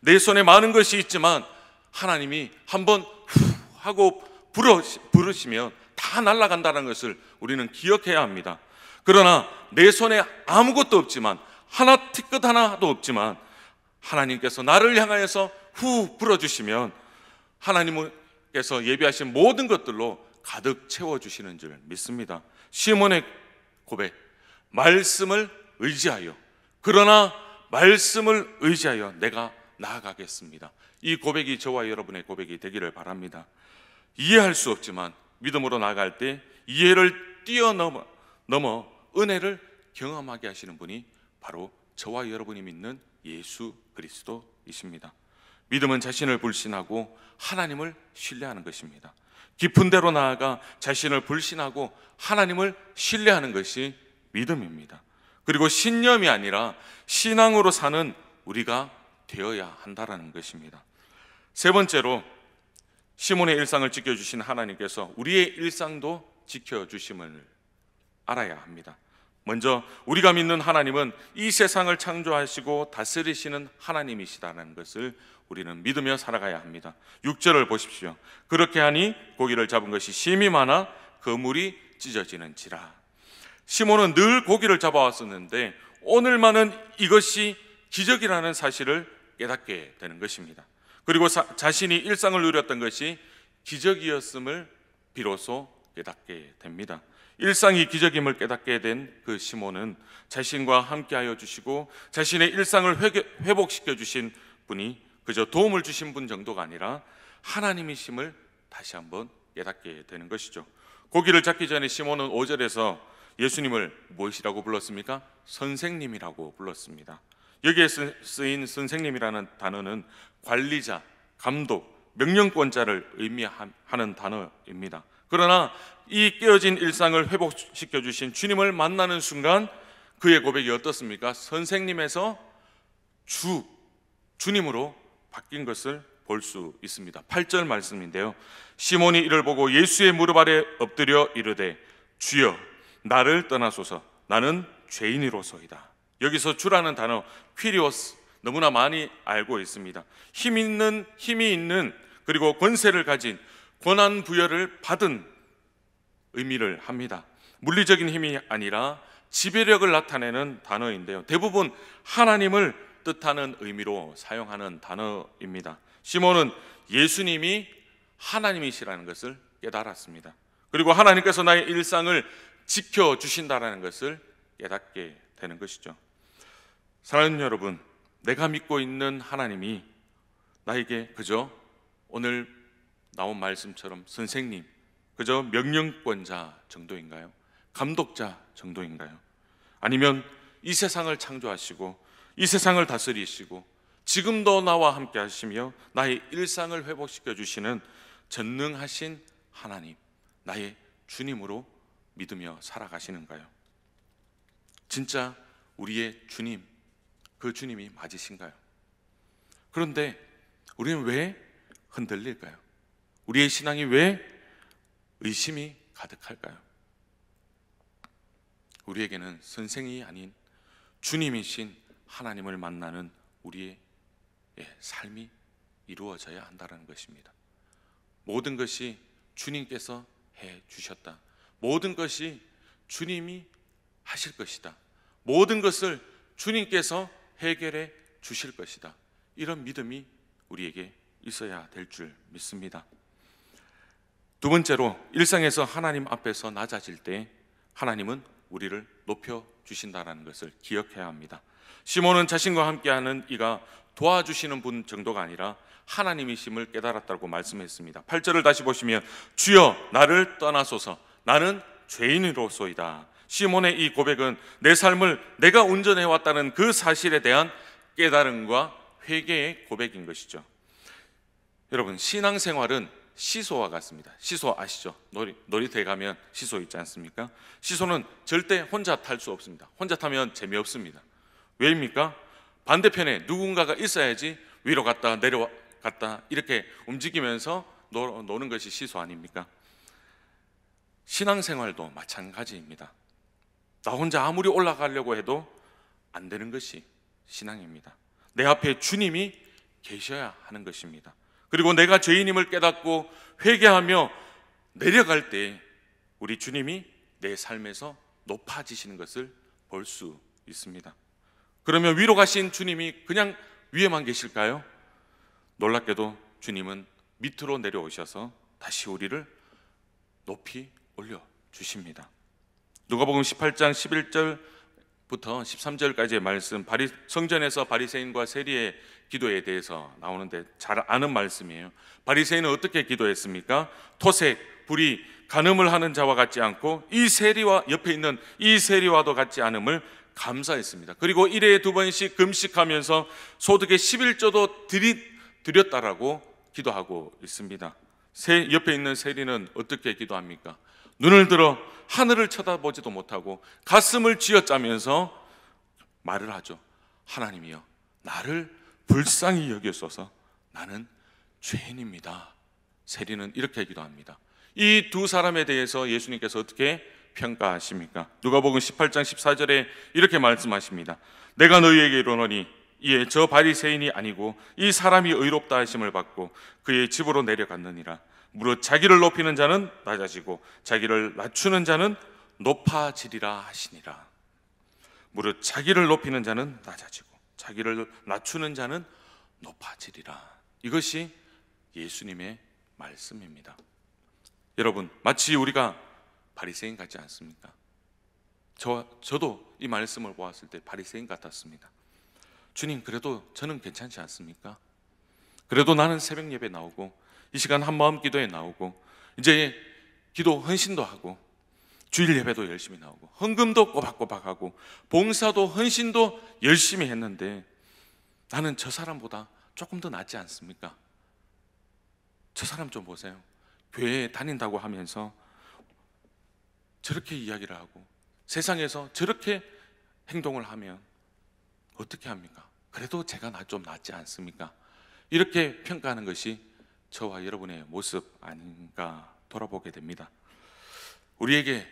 내 손에 많은 것이 있지만 하나님이 한번 후 하고 부르시면 다 날아간다는 것을 우리는 기억해야 합니다. 그러나 내 손에 아무것도 없지만, 하나 티끌 하나도 없지만 하나님께서 나를 향하여서 후 불어주시면 하나님께서 예비하신 모든 것들로 가득 채워주시는 줄 믿습니다. 시몬의 고백, 말씀을 의지하여, 그러나 말씀을 의지하여 내가 나아가겠습니다. 이 고백이 저와 여러분의 고백이 되기를 바랍니다. 이해할 수 없지만 믿음으로 나아갈 때 이해를 뛰어넘어 은혜를 경험하게 하시는 분이 바로 저와 여러분이 믿는 예수 그리스도이십니다. 믿음은 자신을 불신하고 하나님을 신뢰하는 것입니다. 깊은 데로 나아가 자신을 불신하고 하나님을 신뢰하는 것이 믿음입니다. 그리고 신념이 아니라 신앙으로 사는 우리가 되어야 한다는 것입니다. 세 번째로, 시몬의 일상을 지켜주신 하나님께서 우리의 일상도 지켜주심을 알아야 합니다. 먼저 우리가 믿는 하나님은 이 세상을 창조하시고 다스리시는 하나님이시다는 것을 우리는 믿으며 살아가야 합니다. 6절을 보십시오. 그렇게 하니 고기를 잡은 것이 심히 많아 그물이 찢어지는지라. 시몬은 늘 고기를 잡아왔었는데 오늘만은 이것이 기적이라는 사실을 깨닫게 되는 것입니다. 그리고 자신이 일상을 누렸던 것이 기적이었음을 비로소 깨닫게 됩니다. 일상이 기적임을 깨닫게 된 그 시몬은 자신과 함께하여 주시고 자신의 일상을 회복시켜 주신 분이 그저 도움을 주신 분 정도가 아니라 하나님이심을 다시 한번 깨닫게 되는 것이죠. 고기를 잡기 전에 시몬은 5절에서 예수님을 무엇이라고 불렀습니까? 선생님이라고 불렀습니다. 여기에 쓰인 선생님이라는 단어는 관리자, 감독, 명령권자를 의미하는 단어입니다. 그러나 이 깨어진 일상을 회복시켜 주신 주님을 만나는 순간 그의 고백이 어떻습니까? 선생님에서 주님으로 바뀐 것을 볼 수 있습니다. 8절 말씀인데요. 시몬이 이를 보고 예수의 무릎 아래 엎드려 이르되 주여 나를 떠나소서 나는 죄인이로소이다. 여기서 주라는 단어 퀴리오스 너무나 많이 알고 있습니다. 힘이 있는 그리고 권세를 가진 권한 부여를 받은 의미를 합니다. 물리적인 힘이 아니라 지배력을 나타내는 단어인데요. 대부분 하나님을 뜻하는 의미로 사용하는 단어입니다. 시몬은 예수님이 하나님이시라는 것을 깨달았습니다. 그리고 하나님께서 나의 일상을 지켜주신다는 것을 깨닫게 되는 것이죠. 사랑하는 여러분, 내가 믿고 있는 하나님이 나에게 그저 오늘 나온 말씀처럼 선생님, 그저 명령권자 정도인가요? 감독자 정도인가요? 아니면 이 세상을 창조하시고 이 세상을 다스리시고 지금도 나와 함께 하시며 나의 일상을 회복시켜 주시는 전능하신 하나님, 나의 주님으로 믿으며 살아가시는가요? 진짜 우리의 주님, 그 주님이 맞으신가요? 그런데 우리는 왜 흔들릴까요? 우리의 신앙이 왜 의심이 가득할까요? 우리에게는 선생이 아닌 주님이신 하나님을 만나는 우리의 삶이 이루어져야 한다는 것입니다. 모든 것이 주님께서 해 주셨다. 모든 것이 주님이 하실 것이다. 모든 것을 주님께서 해결해 주실 것이다. 이런 믿음이 우리에게 있어야 될 줄 믿습니다. 두 번째로, 일상에서 하나님 앞에서 낮아질 때 하나님은 우리를 높여 주신다는 것을 기억해야 합니다. 시몬은 자신과 함께하는 이가 도와주시는 분 정도가 아니라 하나님이심을 깨달았다고 말씀했습니다. 8절을 다시 보시면 주여 나를 떠나소서 나는 죄인으로소이다. 시몬의 이 고백은 내 삶을 내가 운전해왔다는 그 사실에 대한 깨달음과 회개의 고백인 것이죠. 여러분, 신앙생활은 시소와 같습니다. 시소 아시죠? 놀이터에 가면 시소 있지 않습니까? 시소는 절대 혼자 탈 수 없습니다. 혼자 타면 재미없습니다. 왜입니까? 반대편에 누군가가 있어야지 위로 갔다 내려갔다 이렇게 움직이면서 노는 것이 시소 아닙니까? 신앙생활도 마찬가지입니다. 나 혼자 아무리 올라가려고 해도 안 되는 것이 신앙입니다. 내 앞에 주님이 계셔야 하는 것입니다. 그리고 내가 죄인임을 깨닫고 회개하며 내려갈 때 우리 주님이 내 삶에서 높아지시는 것을 볼 수 있습니다. 그러면 위로 가신 주님이 그냥 위에만 계실까요? 놀랍게도 주님은 밑으로 내려오셔서 다시 우리를 높이 올려주십니다. 누가복음 18장 11절부터 13절까지의 말씀, 성전에서 바리새인과 세리의 기도에 대해서 나오는데 잘 아는 말씀이에요. 바리새인은 어떻게 기도했습니까? 토색, 불의, 간음을 하는 자와 같지 않고 이 세리와 옆에 있는 이 세리와도 같지 않음을 감사했습니다. 그리고 1회에 2번씩 금식하면서 소득의 11조도 드렸다라고 기도하고 있습니다. 옆에 있는 세리는 어떻게 기도합니까? 눈을 들어 하늘을 쳐다보지도 못하고 가슴을 쥐어짜면서 말을 하죠. 하나님이여 나를 불쌍히 여기소서 나는 죄인입니다. 세리는 이렇게 기도합니다. 이 두 사람에 대해서 예수님께서 어떻게 평가하십니까? 누가복음 18장 14절에 이렇게 말씀하십니다. 내가 너희에게 이르노니 이에 저 바리새인이 아니고 이 사람이 의롭다 하심을 받고 그의 집으로 내려갔느니라. 무릇 자기를 높이는 자는 낮아지고 자기를 낮추는 자는 높아지리라 하시니라. 무릇 자기를 높이는 자는 낮아지고 자기를 낮추는 자는 높아지리라. 이것이 예수님의 말씀입니다. 여러분, 마치 우리가 바리새인 같지 않습니까? 저도 이 말씀을 보았을 때 바리새인 같았습니다. 주님, 그래도 저는 괜찮지 않습니까? 그래도 나는 새벽 예배 나오고 이 시간 한마음 기도에 나오고 이제 기도 헌신도 하고 주일 예배도 열심히 나오고 헌금도 꼬박꼬박하고 봉사도 헌신도 열심히 했는데 나는 저 사람보다 조금 더 낫지 않습니까? 저 사람 좀 보세요. 교회에 다닌다고 하면서 저렇게 이야기를 하고 세상에서 저렇게 행동을 하면 어떻게 합니까? 그래도 제가 좀 낫지 않습니까? 이렇게 평가하는 것이 저와 여러분의 모습 아닌가 돌아보게 됩니다. 우리에게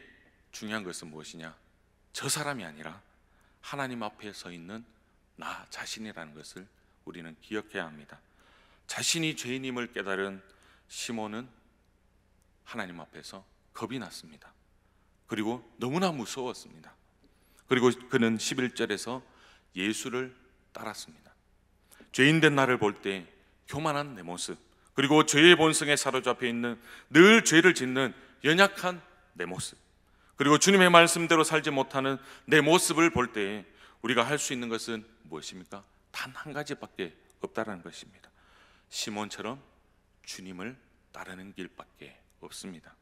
중요한 것은 무엇이냐? 저 사람이 아니라 하나님 앞에 서 있는 나 자신이라는 것을 우리는 기억해야 합니다. 자신이 죄인임을 깨달은 시몬은 하나님 앞에서 겁이 났습니다. 그리고 너무나 무서웠습니다. 그리고 그는 11절에서 예수를 따랐습니다. 죄인된 나를 볼 때 교만한 내 모습, 그리고 죄의 본성에 사로잡혀 있는 늘 죄를 짓는 연약한 내 모습, 그리고 주님의 말씀대로 살지 못하는 내 모습을 볼 때 우리가 할 수 있는 것은 무엇입니까? 단 한 가지밖에 없다는 것입니다. 시몬처럼 주님을 따르는 길밖에 없습니다.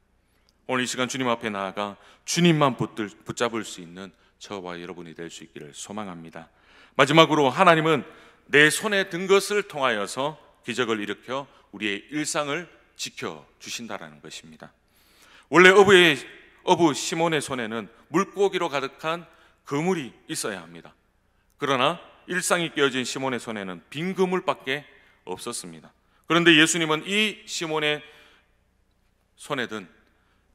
오늘 이 시간 주님 앞에 나아가 주님만 붙잡을 수 있는 저와 여러분이 될 수 있기를 소망합니다. 마지막으로 하나님은 내 손에 든 것을 통하여서 기적을 일으켜 우리의 일상을 지켜주신다는 것입니다. 원래 어부 시몬의 손에는 물고기로 가득한 그물이 있어야 합니다. 그러나 일상이 깨어진 시몬의 손에는 빈 그물밖에 없었습니다. 그런데 예수님은 이 시몬의 손에 든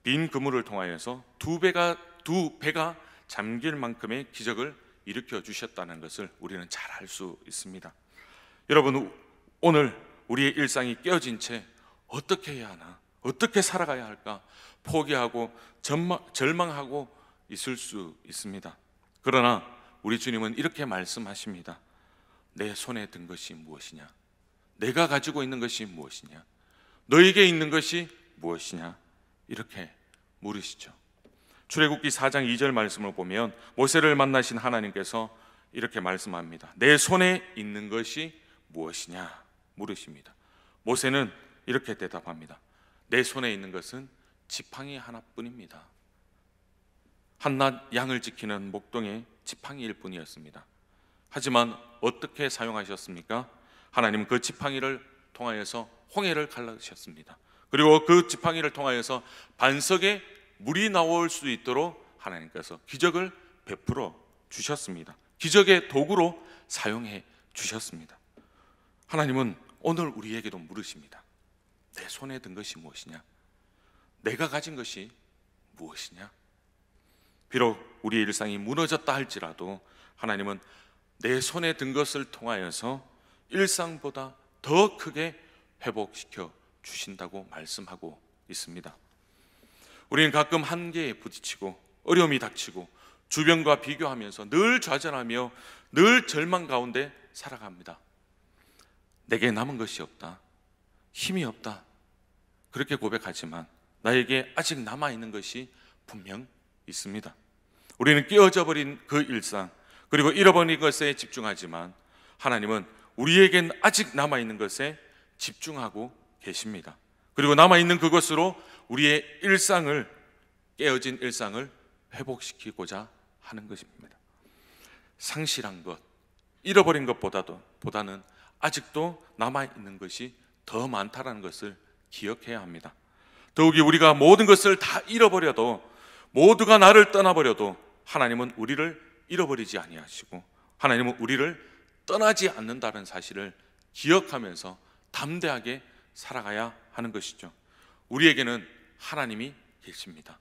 빈 그물을 통하여서 두 배가 잠길 만큼의 기적을 일으켜 주셨다는 것을 우리는 잘 알 수 있습니다. 여러분, 오늘 우리의 일상이 깨어진 채 어떻게 해야 하나? 어떻게 살아가야 할까? 포기하고 절망하고 있을 수 있습니다. 그러나 우리 주님은 이렇게 말씀하십니다. 내 손에 든 것이 무엇이냐? 내가 가지고 있는 것이 무엇이냐? 너에게 있는 것이 무엇이냐? 이렇게 물으시죠. 출애굽기 4장 2절 말씀을 보면 모세를 만나신 하나님께서 이렇게 말씀합니다. 내 손에 있는 것이 무엇이냐? 물으십니다. 모세는 이렇게 대답합니다. 내 손에 있는 것은 지팡이 하나뿐입니다. 한낱 양을 지키는 목동의 지팡이일 뿐이었습니다. 하지만 어떻게 사용하셨습니까? 하나님은 그 지팡이를 통하여서 홍해를 갈라주셨습니다. 그리고 그 지팡이를 통하여서 반석에 물이 나올 수 있도록 하나님께서 기적을 베풀어 주셨습니다. 기적의 도구로 사용해 주셨습니다. 하나님은 오늘 우리에게도 물으십니다. 내 손에 든 것이 무엇이냐? 내가 가진 것이 무엇이냐? 비록 우리의 일상이 무너졌다 할지라도 하나님은 내 손에 든 것을 통하여서 일상보다 더 크게 회복시켜 주신다고 말씀하고 있습니다. 우리는 가끔 한계에 부딪히고 어려움이 닥치고 주변과 비교하면서 늘 좌절하며 늘 절망 가운데 살아갑니다. 내게 남은 것이 없다, 힘이 없다, 그렇게 고백하지만 나에게 아직 남아있는 것이 분명 있습니다. 우리는 깨어져 버린 그 일상, 그리고 잃어버린 것에 집중하지만 하나님은 우리에겐 아직 남아있는 것에 집중하고 계십니다. 그리고 남아있는 그것으로 우리의 일상을, 깨어진 일상을 회복시키고자 하는 것입니다. 상실한 것, 잃어버린 것보다는 아직도 남아있는 것이 더 많다는 것을 기억해야 합니다. 더욱이 우리가 모든 것을 다 잃어버려도, 모두가 나를 떠나버려도 하나님은 우리를 잃어버리지 아니하시고 하나님은 우리를 떠나지 않는다는 사실을 기억하면서 담대하게 살아가야 하는 것이죠. 우리에게는 하나님이 계십니다.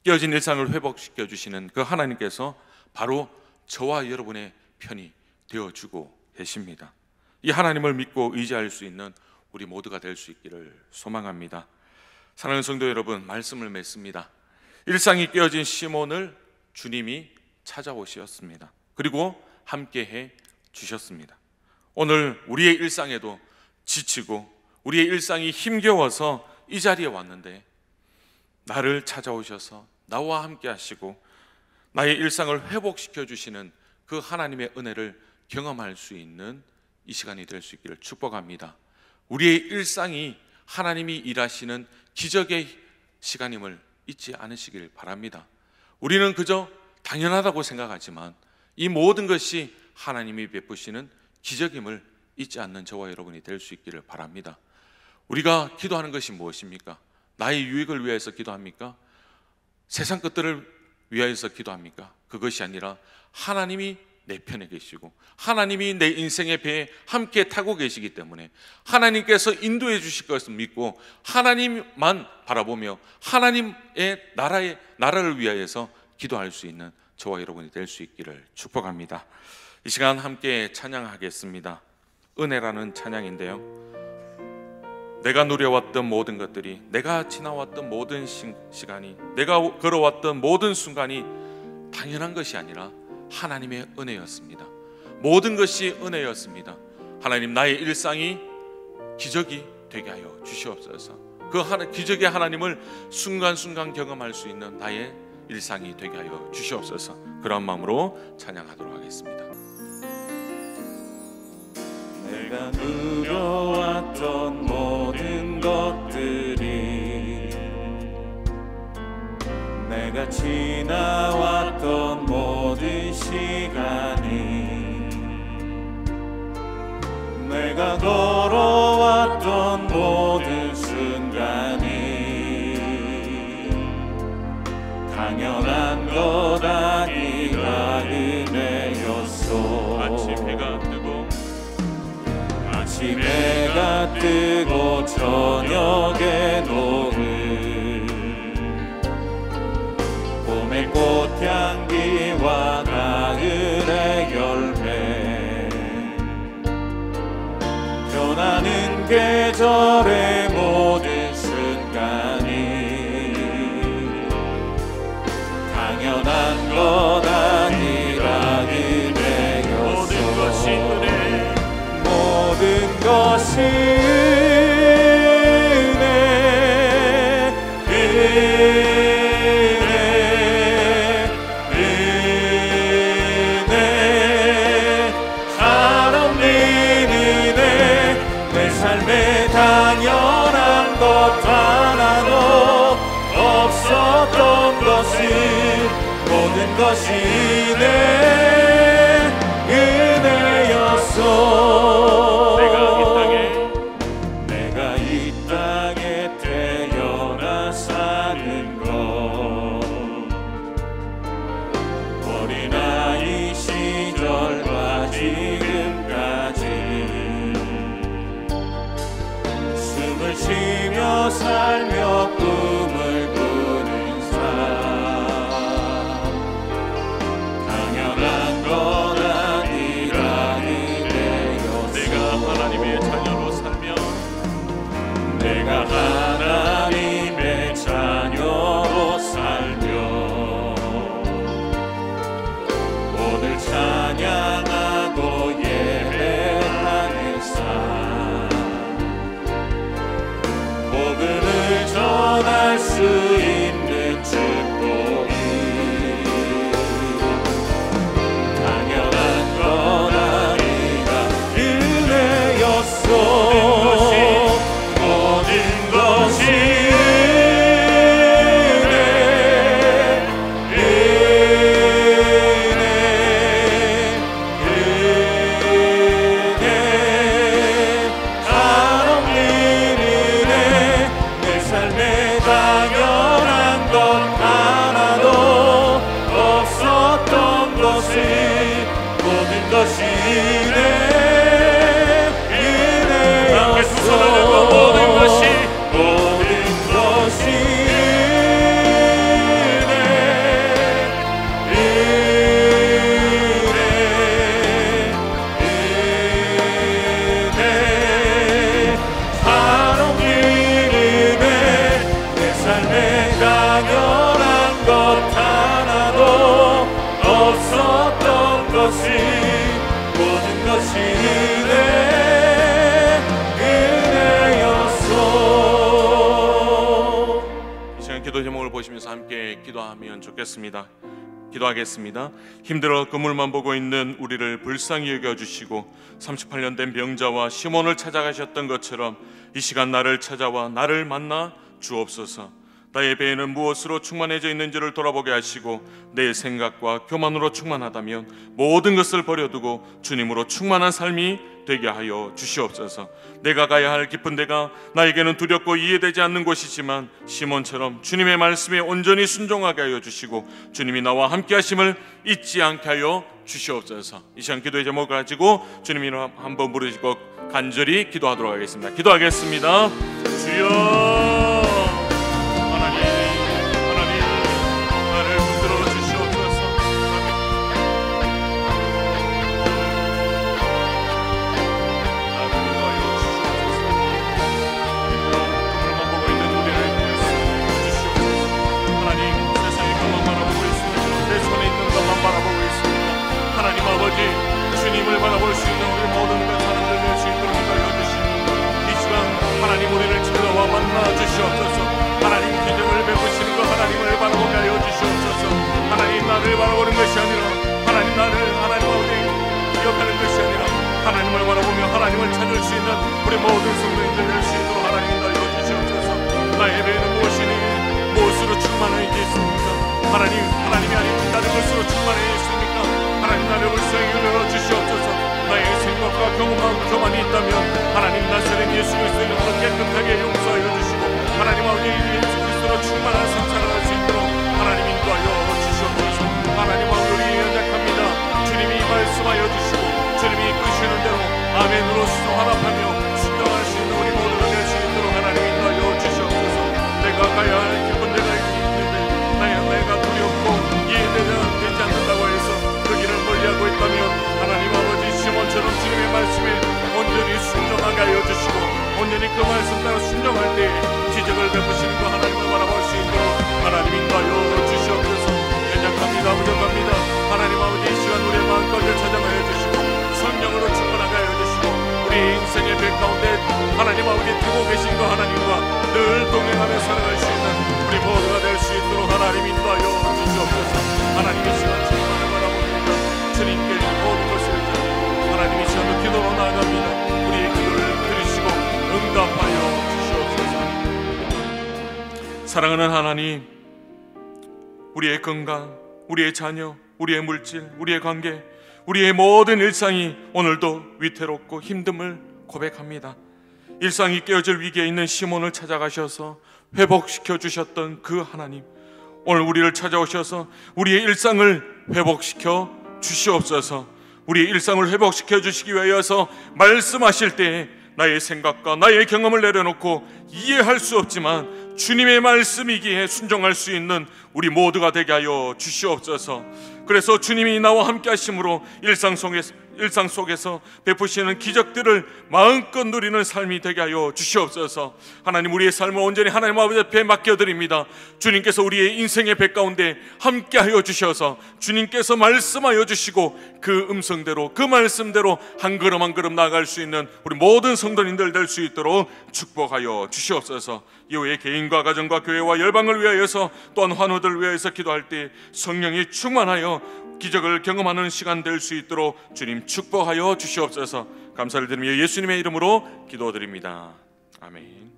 깨어진 일상을 회복시켜 주시는 그 하나님께서 바로 저와 여러분의 편이 되어주고 계십니다. 이 하나님을 믿고 의지할 수 있는 우리 모두가 될 수 있기를 소망합니다. 사랑하는 성도 여러분, 말씀을 맺습니다. 일상이 깨어진 시몬을 주님이 찾아오셨습니다. 그리고 함께해 주셨습니다. 오늘 우리의 일상에도 지치고 우리의 일상이 힘겨워서 이 자리에 왔는데 나를 찾아오셔서 나와 함께 하시고 나의 일상을 회복시켜 주시는 그 하나님의 은혜를 경험할 수 있는 이 시간이 될 수 있기를 축복합니다. 우리의 일상이 하나님이 일하시는 기적의 시간임을 잊지 않으시길 바랍니다. 우리는 그저 당연하다고 생각하지만 이 모든 것이 하나님이 베푸시는 기적임을 잊지 않는 저와 여러분이 될 수 있기를 바랍니다. 우리가 기도하는 것이 무엇입니까? 나의 유익을 위해서 기도합니까? 세상 것들을 위하여서 기도합니까? 그것이 아니라 하나님이 내 편에 계시고 하나님이 내 인생의 배에 함께 타고 계시기 때문에 하나님께서 인도해 주실 것을 믿고 하나님만 바라보며 하나님의 나라를 위하여서 기도할 수 있는 저와 여러분이 될 수 있기를 축복합니다. 이 시간 함께 찬양하겠습니다. 은혜라는 찬양인데요, 내가 누려왔던 모든 것들이, 내가 지나왔던 모든 시간이, 내가 걸어왔던 모든 순간이 당연한 것이 아니라 하나님의 은혜였습니다. 모든 것이 은혜였습니다. 하나님, 나의 일상이 기적이 되게 하여 주시옵소서. 그 기적의 하나님을 순간순간 경험할 수 있는 나의 일상이 되게 하여 주시옵소서. 그런 마음으로 찬양하도록 하겠습니다. 내가 누려왔던 모든 것들이, 내가 지나왔던 모든 시간이, 내가 걸어왔던 모든 순간이 당연한 것 아니라 은혜였소. 아침 해가 뜨고 저녁에 노을, 봄의 꽃향기와 가을의 열매, 변하는 계절의 모든 순간이 당연한 것 아니라 은혜였소. 모든 것이 은혜, 모든 것이 은혜, 한없는 은혜, 내 삶에 당연한 것 하나도 없었던 것을, 모든 것이 은혜였소. 내가 이 땅에 태어나 사는 것, 어린아이 시절과 지금까지 숨을 쉬며 살며 꿈을 꾸는 삶, 당연한 것 아니라 은혜였소. 내가 하나님의 자녀로 살며, 내가 하나님의 자녀로 살며 오늘 찬양하고 예배하는 삶, 복음을 전할 수 있는 축복이 당연한 것 아니라 은혜였소. 모든 것이 은혜, 한없는 은혜, 내 삶에 당연한 것 하나도 없었던 것을, 모든 것이 은혜였소. 모든 것이 기도 제목을 보시면서 함께 기도하면 좋겠습니다. 기도하겠습니다. 힘들어 그물만 보고 있는 우리를 불쌍히 여겨주시고 38년 된 병자와 시몬을 찾아가셨던 것처럼 이 시간 나를 찾아와 나를 만나 주옵소서. 나의 배에는 무엇으로 충만해져 있는지를 돌아보게 하시고 내 생각과 교만으로 충만하다면 모든 것을 버려두고 주님으로 충만한 삶이 되게 하여 주시옵소서. 내가 가야 할 깊은 데가 나에게는 두렵고 이해되지 않는 곳이지만 시몬처럼 주님의 말씀에 온전히 순종하게 하여 주시고 주님이 나와 함께 하심을 잊지 않게 하여 주시옵소서. 이 시간 기도의 제목을 가지고 주님 이름 한번 부르시고 간절히 기도하도록 하겠습니다. 기도하겠습니다. 주여 주님을 바라볼 수 있는 우리 모든 사람들 될 수 있도록 인도하여 주시고 이 시간 하나님 우리를 찾아와 만나 주시옵소서. 하나님 기적을 베푸시는 것 하나님을 바라보게 하여 주시옵소서. 하나님 나를 바라보는 것이 아니라 하나님 나를 하나님 아버지 기억하는 것이 아니라 하나님을 바라보며 하나님을 찾을 수 있는 우리 모든 성도님들 될 수 있도록 하나님 인도하여 주시옵소서. 나의 배는 무엇이니 무엇으로 충만해 있습니까? 하나님이 아닌 다른 것으로 충만해 있습니까? 하나님 나를 불쌍히 여겨 주시옵소서. 나의 생각과 교만이 있다면 하나님 나사렛 예수 그리스도의 이름으로 깨끗하게 용서하여 주시고 하나님 아버지 예수 그리스도로 충만한 삶 살아갈 수 있도록 하나님 인도하여 주시옵소서. 하나님 아버지 우리 연약합니다. 주님이 말씀하여 주시고 주님이 이끄시는 대로 아멘으로 화답하며 순종할 수 있는 우리 모두가 될 수 있도록 하나님 인도하여 주시옵소서. 내가 가야 할 깊은 데가 있는데 내가 두렵고 이해되지 않는다고 해서 그 길을 멀리하고 있다면 하나님 아버지 시몬처럼 주님의 말씀에 온전히 순종하게 하여 주시고 온전히 그 말씀 따라 순종할 때 기적을 베푸시는 거 하나님을 바라볼 수 있도록 하나님 인도하여 주시옵소서. 연약합니다. 부족합니다. 하나님 아버지 이 시간 우리의 마음까지 찾아가여 주시고 성령으로 충만하게 하여 주시고 우리 인생의 배 가운데 하나님 아버지 두고 계신 거 하나님과 늘 동행하며 살아갈 수 있는 우리 모두가 될 수 있도록 하나님 인도하여 주시옵소서. 하나님 이 시간 주님을 바라봅니다. 주님께 모든 것을 드리고 하나님 이 시간도 기도로 나아갑니다. 우리의 기도를 들으시고 응답하여 주시옵소서. 사랑하는 하나님, 우리의 건강, 우리의 자녀, 우리의 물질, 우리의 관계, 우리의 모든 일상이 오늘도 위태롭고 힘듦을 고백합니다. 일상이 깨어질 위기에 있는 시몬을 찾아가셔서 회복시켜 주셨던 그 하나님, 오늘 우리를 찾아오셔서 우리의 일상을 회복시켜 주시옵소서. 우리의 일상을 회복시켜 주시기 위하여서 말씀하실 때에 나의 생각과 나의 경험을 내려놓고 이해할 수 없지만 주님의 말씀이기에 순종할 수 있는 우리 모두가 되게 하여 주시옵소서. 그래서 주님이 나와 함께 하심으로 일상 속에서 베푸시는 기적들을 마음껏 누리는 삶이 되게 하여 주시옵소서. 하나님 우리의 삶을 온전히 하나님 아버지 앞에 맡겨드립니다. 주님께서 우리의 인생의 배 가운데 함께 하여 주셔서 주님께서 말씀하여 주시고 그 음성대로 그 말씀대로 한 걸음 한 걸음 나아갈 수 있는 우리 모든 성도님들 될 수 있도록 축복하여 주시옵소서. 이후에 개인과 가정과 교회와 열방을 위하여서 또한 환우들을 위하여서 기도할 때 성령이 충만하여 기적을 경험하는 시간 될 수 있도록 주님 축복하여 주시옵소서. 감사를 드리며 예수님의 이름으로 기도드립니다. 아멘.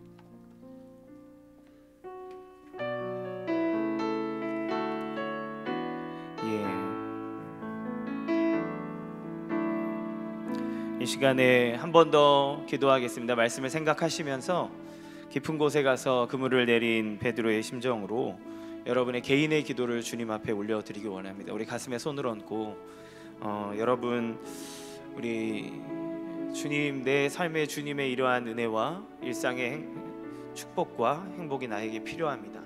이 시간에 한 번 더 기도하겠습니다. 말씀을 생각하시면서 깊은 곳에 가서 그물을 내린 베드로의 심정으로 여러분의 개인의 기도를 주님 앞에 올려드리기 원합니다. 우리 가슴에 손을 얹고 여러분 우리 주님, 내 삶의 주님의 이러한 은혜와 일상의 축복과 행복이 나에게 필요합니다.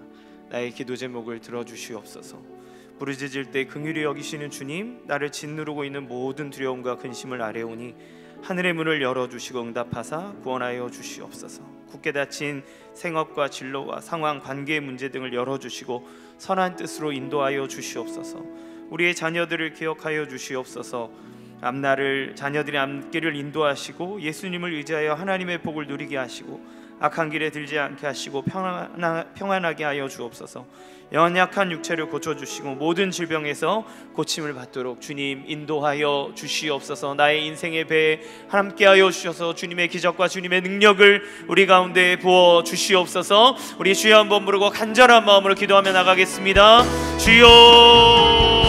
나의 기도 제목을 들어주시옵소서. 부르짖을 때 긍휼히 여기시는 주님, 나를 짓누르고 있는 모든 두려움과 근심을 아뢰오니 하늘의 문을 열어주시고 응답하사 구원하여 주시옵소서. 굳게 닫힌 생업과 진로와 상황, 관계의 문제 등을 열어주시고 선한 뜻으로 인도하여 주시옵소서. 우리의 자녀들을 기억하여 주시옵소서. 자녀들의 앞길을 인도하시고 예수님을 의지하여 하나님의 복을 누리게 하시고 악한 길에 들지 않게 하시고 평안하게 하여 주옵소서. 연약한 육체를 고쳐주시고 모든 질병에서 고침을 받도록 주님 인도하여 주시옵소서. 나의 인생의 배에 함께하여 주셔서 주님의 기적과 주님의 능력을 우리 가운데 부어 주시옵소서. 우리 주여 한번 부르고 간절한 마음으로 기도하며 나가겠습니다. 주여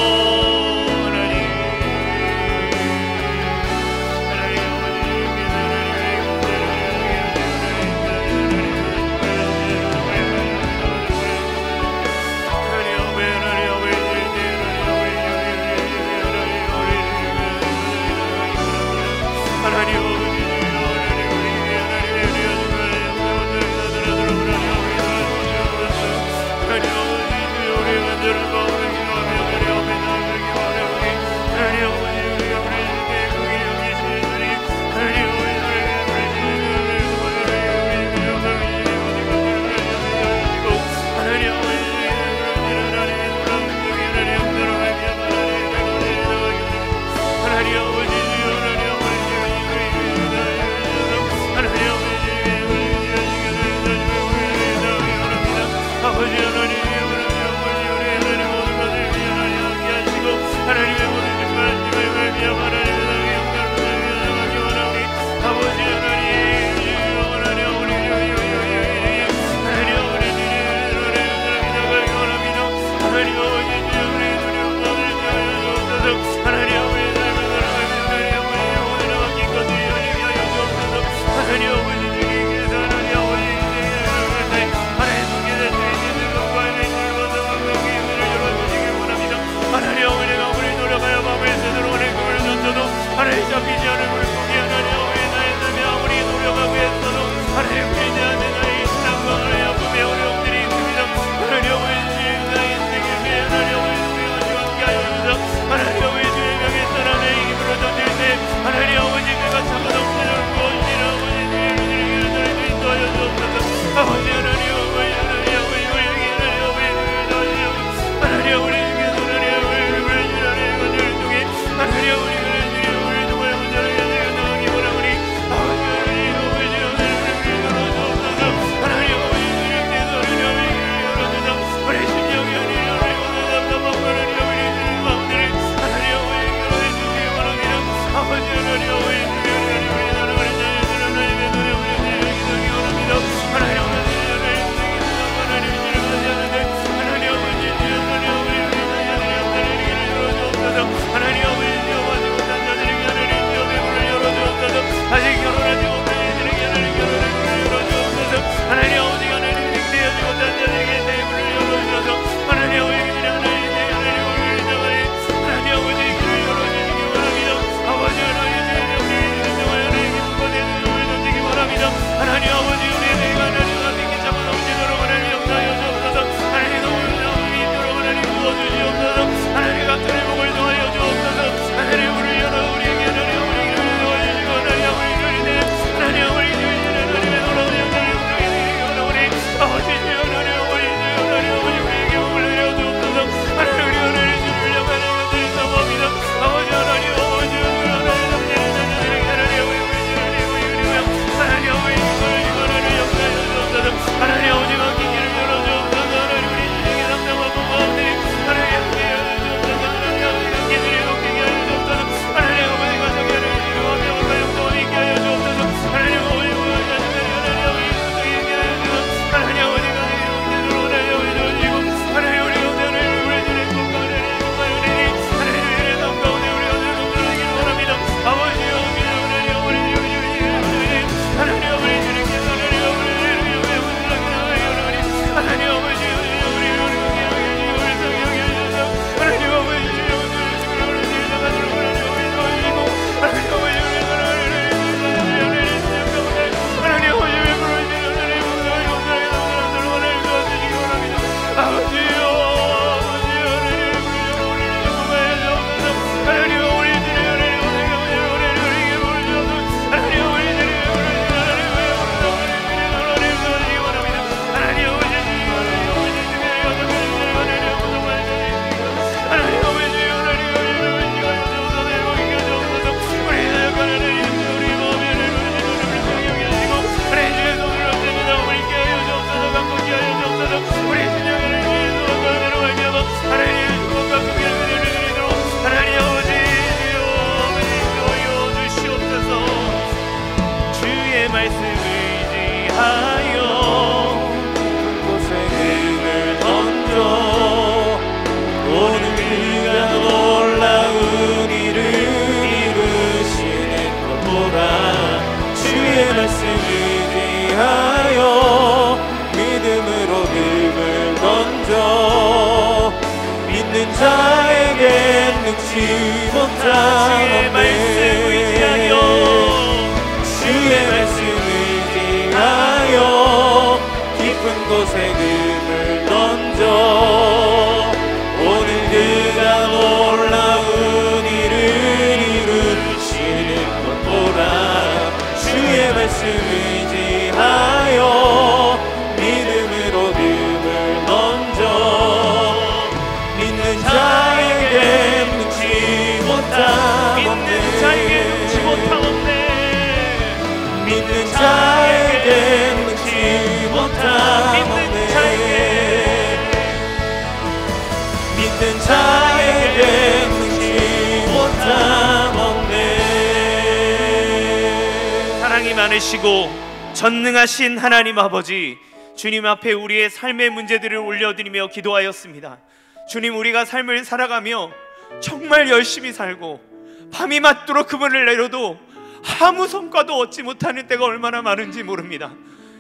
못함 주의 말씀 의지하여 주의 말씀 의지하여 깊은 곳에 금을 던져 오늘 그가 놀라운 일을 이루시는 것 보라. 주의 말씀 의지하여 믿음으로 금을 던져 믿는 자에게 묻지 못함 믿는 자에게 묻지 못함 없네. 믿는 자에게 묻지 못함 믿는 자에게 믿는 자에게 묻지 못함 없네. 사랑이 많으시고 전능하신 하나님 아버지, 주님 앞에 우리의 삶의 문제들을 올려드리며 기도하였습니다. 주님, 우리가 삶을 살아가며 정말 열심히 살고 밤이 맞도록 그물을 내려도 아무 성과도 얻지 못하는 때가 얼마나 많은지 모릅니다.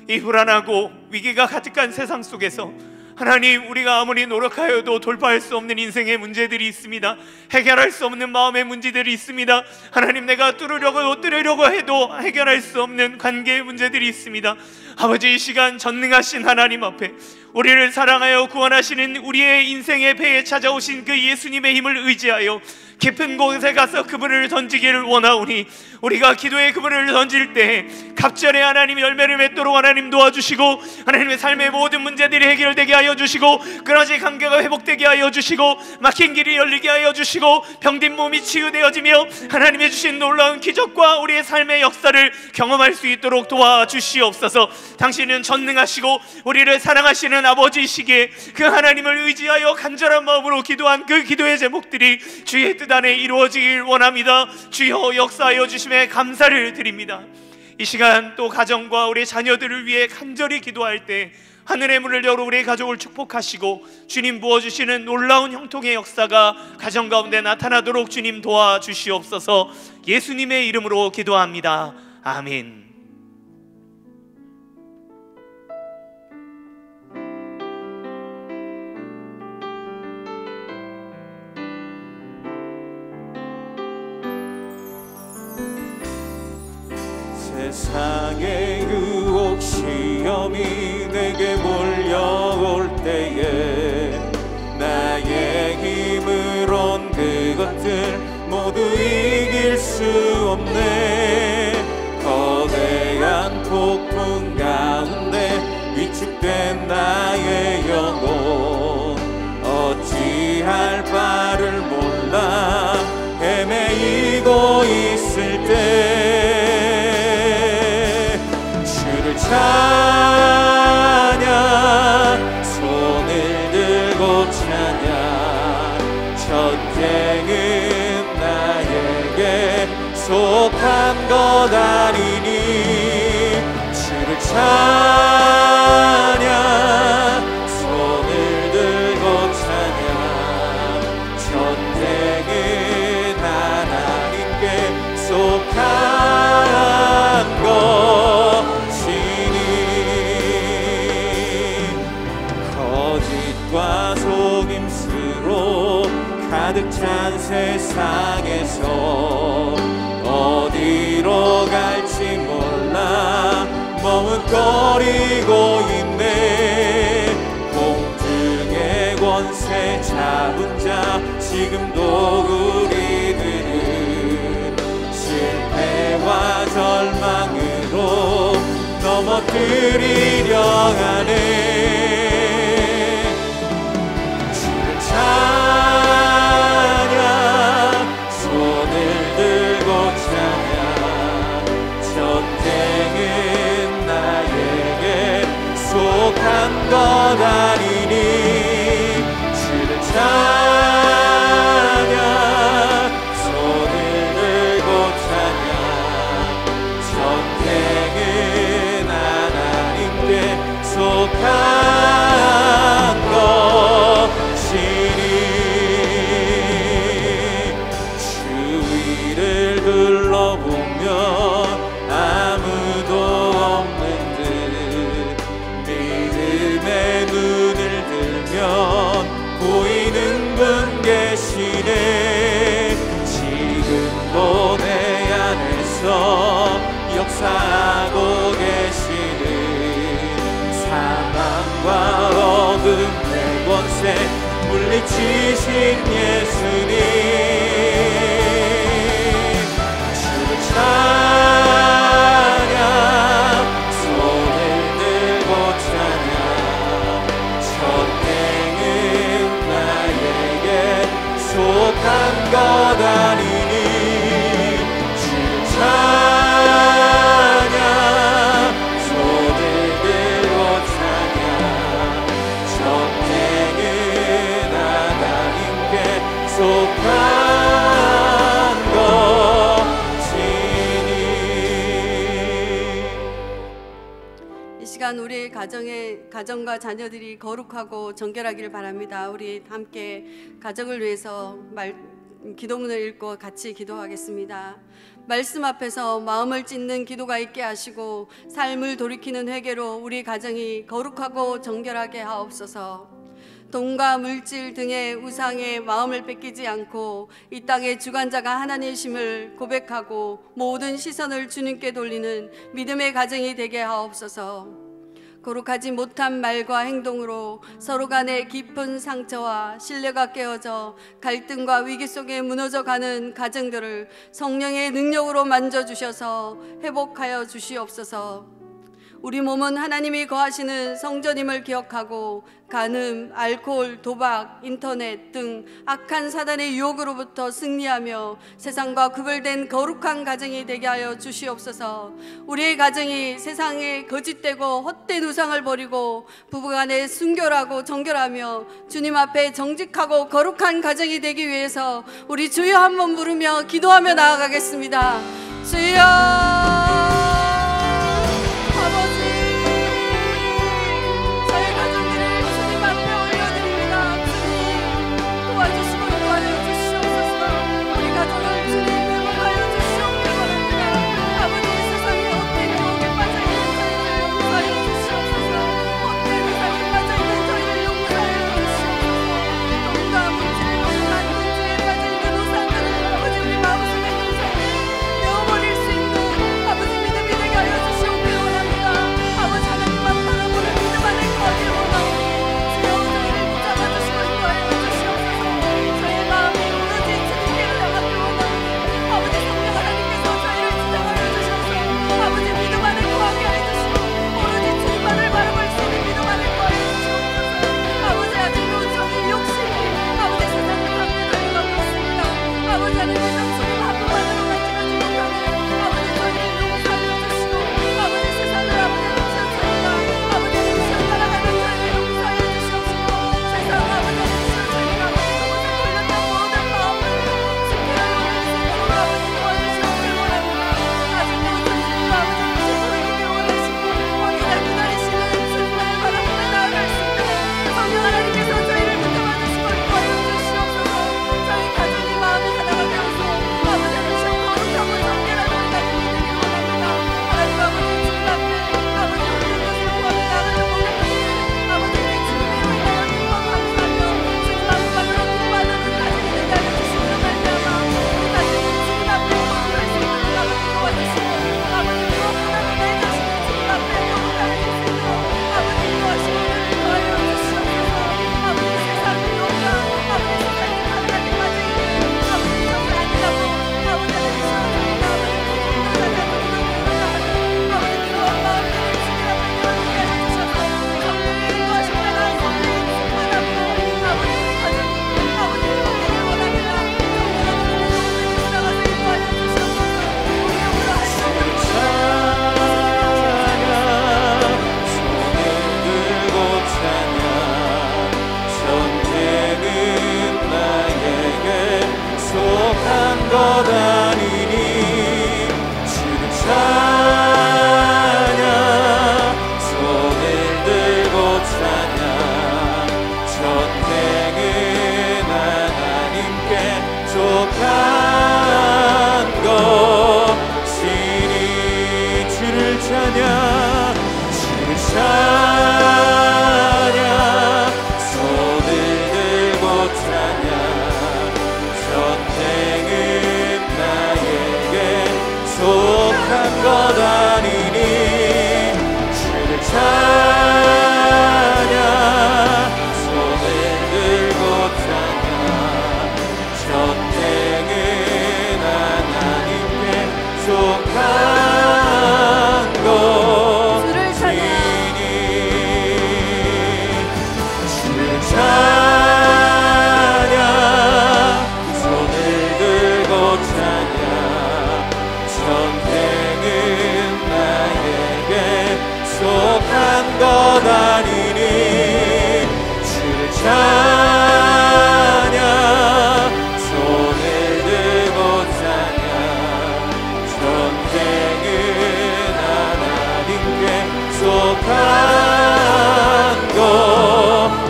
이 불안하고 위기가 가득한 세상 속에서 하나님, 우리가 아무리 노력하여도 돌파할 수 없는 인생의 문제들이 있습니다. 해결할 수 없는 마음의 문제들이 있습니다. 하나님, 내가 뚫으려고 해도 해결할 수 없는 관계의 문제들이 있습니다. 아버지, 이 시간 전능하신 하나님 앞에 우리를 사랑하여 구원하시는 우리의 인생의 배에 찾아오신 그 예수님의 힘을 의지하여 깊은 곳에 가서 그물을 던지기를 원하오니, 우리가 기도의 그물을 던질 때 갑절에 하나님 열매를 맺도록 하나님 도와주시고, 하나님의 삶의 모든 문제들이 해결되게 하여 주시고, 끊어진 관계가 회복되게 하여 주시고, 막힌 길이 열리게 하여 주시고, 병든 몸이 치유되어지며 하나님의 주신 놀라운 기적과 우리의 삶의 역사를 경험할 수 있도록 도와주시옵소서. 당신은 전능하시고 우리를 사랑하시는 아버지시기에 그 하나님을 의지하여 간절한 마음으로 기도한 그 기도의 제목들이 주의 뜻 안에 이루어지길 원합니다. 주여, 역사하여 주심에 감사를 드립니다. 이 시간 또 가정과 우리 자녀들을 위해 간절히 기도할 때 하늘의 문을 열어 우리의 가족을 축복하시고 주님 부어주시는 놀라운 형통의 역사가 가정 가운데 나타나도록 주님 도와주시옵소서. 예수님의 이름으로 기도합니다. 아멘. 세상의 유혹 시험이 내게 몰려올 때에 나의 힘으론 그것들 모두 이길 수 없네. 거대한 폭풍 가운데 위축된 나의 영혼 어찌할 바를 몰라 헤매이고 있을 때 찬양, 손을 들고 찬양. 전쟁은 나에게 속한 것 아니니 주를 찬양, 손을 들고 찬양. 전쟁은 하나님께 속한 것. 거짓과 속임수로 가득 찬 세상에서 어디로 갈지 몰라 머뭇거리고 있네. 공중의 권세 잡은 자 지금도 우리들은 실패와 절망으로 넘어뜨리려 하네. 찬양, 손을 들고 찬양. 전쟁은 나에게 속한 것 아니니 주를 찬양, 손을 들고 찬양. 전쟁은 하나님께 속한 것이니 주위를 둘러보면 아무도 없는 듯 믿음의 눈 위에서 역사하고 계시는 사망과 어둠의 권세 물리치신 예수님, 주를 찬양, 손을 들고 찬양. 전쟁은 나에게 속한 것 아니니 주를 찬양, 손을 들고 찬양. 전쟁은 하나님께 속한 것이니. 이 시간 우리 가정과 자녀들이 거룩하고 정결하기를 바랍니다. 우리 함께 가정을 위해서 기도문을 읽고 같이 기도하겠습니다. 말씀 앞에서 마음을 찢는 기도가 있게 하시고 삶을 돌이키는 회개로 우리 가정이 거룩하고 정결하게 하옵소서. 돈과 물질 등의 우상에 마음을 뺏기지 않고 이 땅의 주관자가 하나님이심을 고백하고 모든 시선을 주님께 돌리는 믿음의 가정이 되게 하옵소서. 거룩하지 못한 말과 행동으로 서로 간의 깊은 상처와 신뢰가 깨어져 갈등과 위기 속에 무너져가는 가정들을 성령의 능력으로 만져주셔서 회복하여 주시옵소서. 우리 몸은 하나님이 거하시는 성전임을 기억하고 간음, 알코올, 도박, 인터넷 등 악한 사단의 유혹으로부터 승리하며 세상과 구별된 거룩한 가정이 되게 하여 주시옵소서. 우리의 가정이 세상에 거짓되고 헛된 우상을 버리고 부부간에 순결하고 정결하며 주님 앞에 정직하고 거룩한 가정이 되기 위해서 우리 주여 한번 부르며 기도하며 나아가겠습니다. 주여,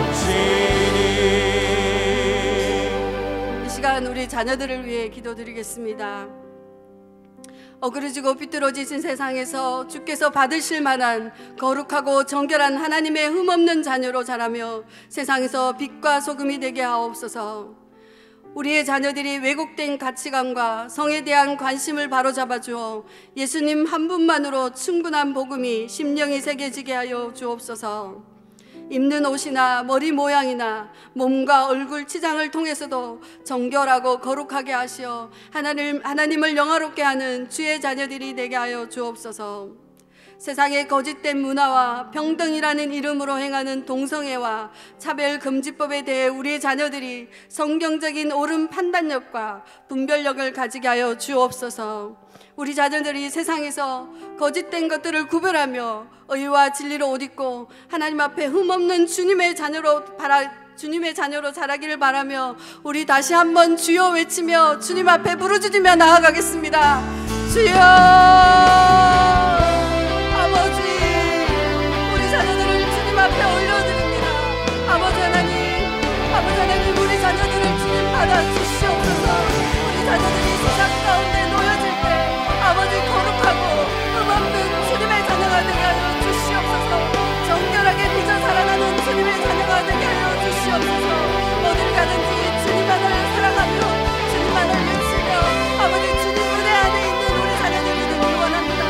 것이니. 이 시간 우리 자녀들을 위해 기도드리겠습니다. 어그러지고 삐뚤어지신 세상에서 주께서 받으실 만한 거룩하고 정결한 하나님의 흠없는 자녀로 자라며 세상에서 빛과 소금이 되게 하옵소서. 우리의 자녀들이 왜곡된 가치관과 성에 대한 관심을 바로잡아주어 예수님 한 분만으로 충분한 복음이 심령이 새겨지게 하여 주옵소서. 입는 옷이나 머리 모양이나 몸과 얼굴 치장을 통해서도 정결하고 거룩하게 하시어 하나님을 영화롭게 하는 주의 자녀들이 되게 하여 주옵소서. 세상의 거짓된 문화와 평등이라는 이름으로 행하는 동성애와 차별금지법에 대해 우리의 자녀들이 성경적인 옳은 판단력과 분별력을 가지게 하여 주옵소서. 우리 자녀들이 세상에서 거짓된 것들을 구별하며 의와 진리로 옷 입고 하나님 앞에 흠없는 주님의 자녀로 자라기를 바라며 우리 다시 한번 주여 외치며 주님 앞에 부르짖으며 나아가겠습니다. 주여! 아버지, 우리 자녀들을 주님 앞에 올려드립니다. 아버지 하나님, 우리 자녀들을 주님 받아 주시옵소서. 우리 자녀들이 세상 가운데 놓여질 때 아버지 거룩하고 흠없는 주님의 자녀가 되게 하여 주시옵소서. 정결하게 빚어 살아가는 주님의 자녀가 되게 하여 주시옵소서. 어딜 가든지 주님만을 사랑하며 주님만을 외치며 아버지 주님 은혜 안에 있는 우리 자녀들이 되길 원합니다.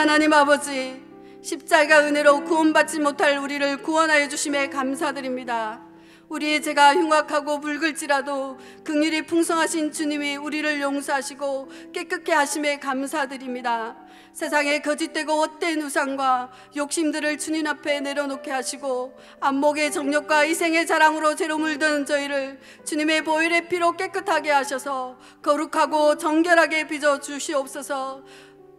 하나님 아버지, 십자가 은혜로 구원받지 못할 우리를 구원하여 주심에 감사드립니다. 우리의 죄가 흉악하고 붉을지라도 긍휼이 풍성하신 주님이 우리를 용서하시고 깨끗게 하심에 감사드립니다. 세상의 거짓되고 헛된 우상과 욕심들을 주님 앞에 내려놓게 하시고 안목의 정욕과 이생의 자랑으로 죄로 물든 저희를 주님의 보혈의 피로 깨끗하게 하셔서 거룩하고 정결하게 빚어 주시옵소서.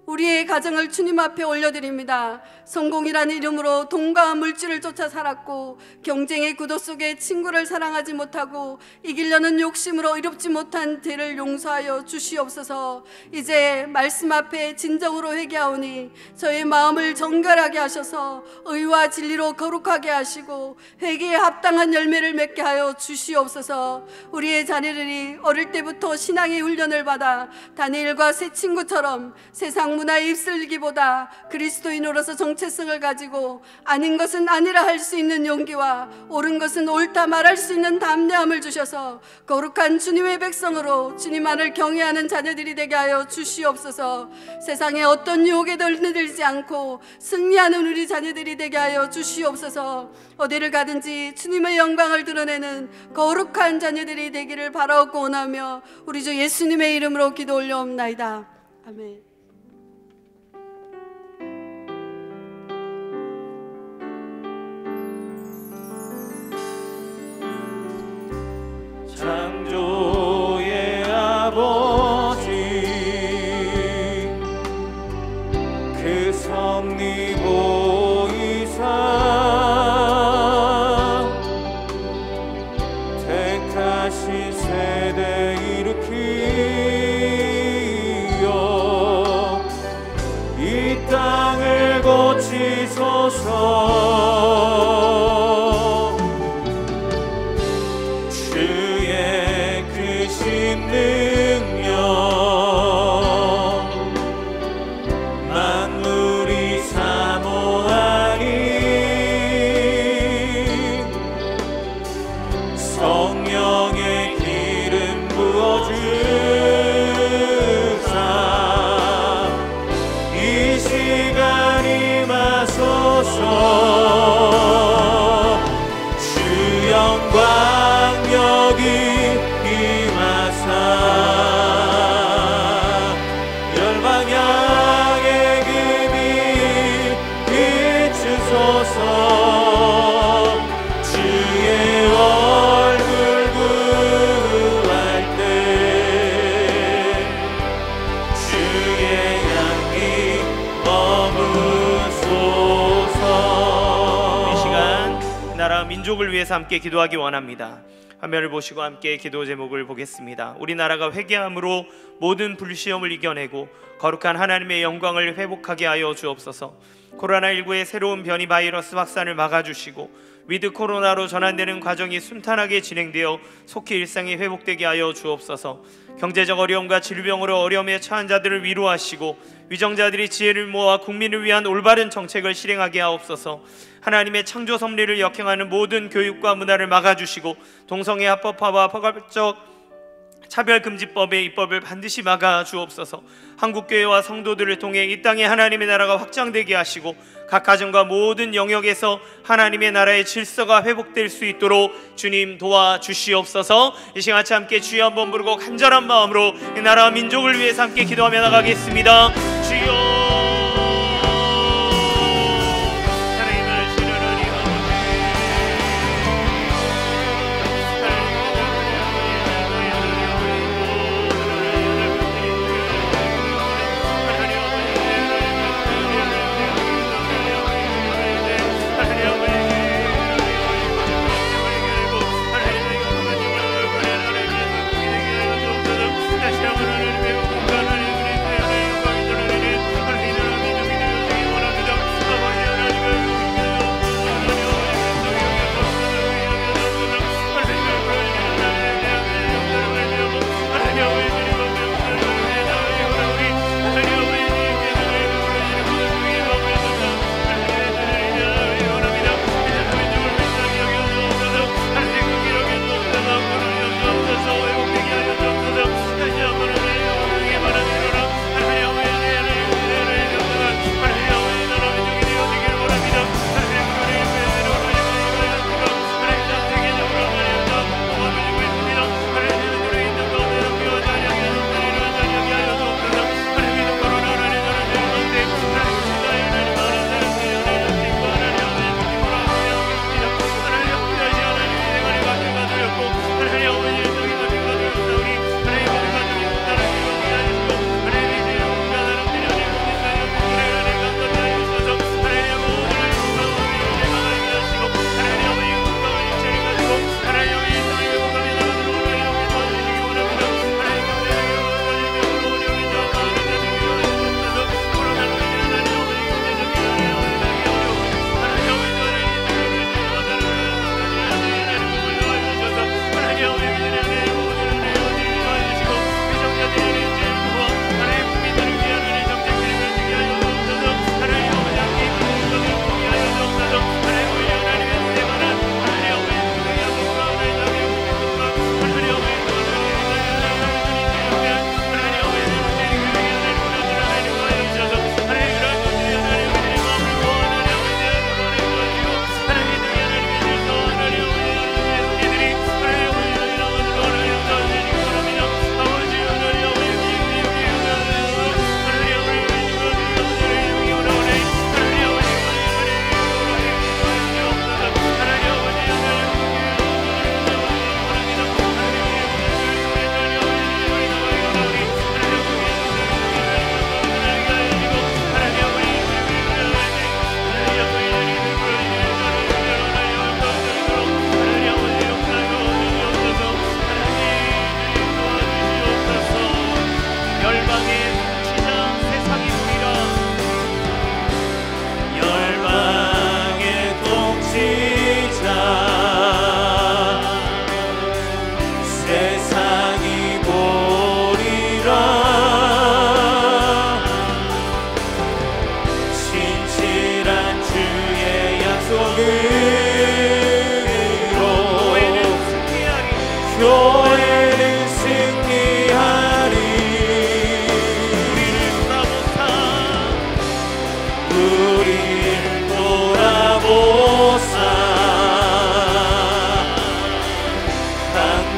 우리의 가정을 주님 앞에 올려드립니다. 성공이라는 이름으로 돈과 물질을 쫓아 살았고 경쟁의 구도 속에 친구를 사랑하지 못하고 이기려는 욕심으로 이롭지 못한 죄를 용서하여 주시옵소서. 이제 말씀 앞에 진정으로 회개하오니 저의 마음을 정결하게 하셔서 의와 진리로 거룩하게 하시고 회개에 합당한 열매를 맺게 하여 주시옵소서. 우리의 자녀들이 어릴 때부터 신앙의 훈련을 받아 다니엘과 새 친구처럼 세상 문화에 휩쓸리기보다 그리스도인으로서 정체성을 가지고 아닌 것은 아니라 할 수 있는 용기와 옳은 것은 옳다 말할 수 있는 담대함을 주셔서 거룩한 주님의 백성으로 주님만을 경외하는 자녀들이 되게 하여 주시옵소서. 세상에 어떤 유혹에 들지 않고 승리하는 우리 자녀들이 되게 하여 주시옵소서. 어디를 가든지 주님의 영광을 드러내는 거룩한 자녀들이 되기를 바라옵고 원하며 우리 주 예수님의 이름으로 기도 올려옵나이다. 아멘. 창조의 아버지, 그 섭리 보이사 택하신 세대 일으키어 이 땅을 고치소서. 민족을 위해서 함께 기도하기 원합니다. 화면을 보시고 함께 기도 제목을 보겠습니다. 우리나라가 회개함으로 모든 불시험을 이겨내고 거룩한 하나님의 영광을 회복하게 하여 주옵소서. 코로나19의 새로운 변이 바이러스 확산을 막아주시고 위드 코로나로 전환되는 과정이 순탄하게 진행되어 속히 일상이 회복되게 하여 주옵소서. 경제적 어려움과 질병으로 어려움에 처한 자들을 위로하시고 위정자들이 지혜를 모아 국민을 위한 올바른 정책을 실행하게 하옵소서. 하나님의 창조 섭리를 역행하는 모든 교육과 문화를 막아주시고 동성애 합법화와 포괄적 차별금지법의 입법을 반드시 막아 주옵소서. 한국교회와 성도들을 통해 이 땅에 하나님의 나라가 확장되게 하시고 각 가정과 모든 영역에서 하나님의 나라의 질서가 회복될 수 있도록 주님 도와주시옵소서. 이 시간 같이 함께 주여 한번 부르고 간절한 마음으로 이 나라와 민족을 위해서 함께 기도하며 나가겠습니다. 주여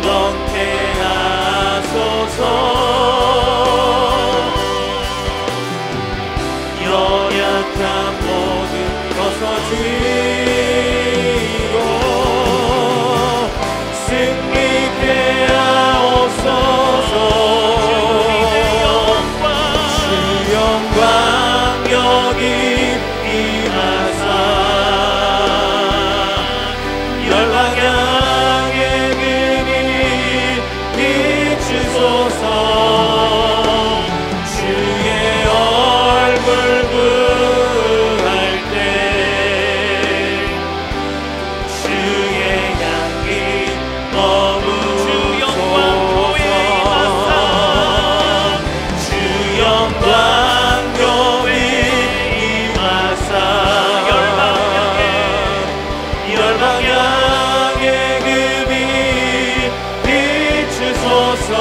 성태하소서. 연약한 모든 벗어지고 승리케 하옵소서. 주 영광 여기 임하사 열방향의 그늘 비추소서. 주의 얼굴 구할 때 주의 향기 머무소서. 주 영광 교회 임하사 열방향의 그 빛 비추소서.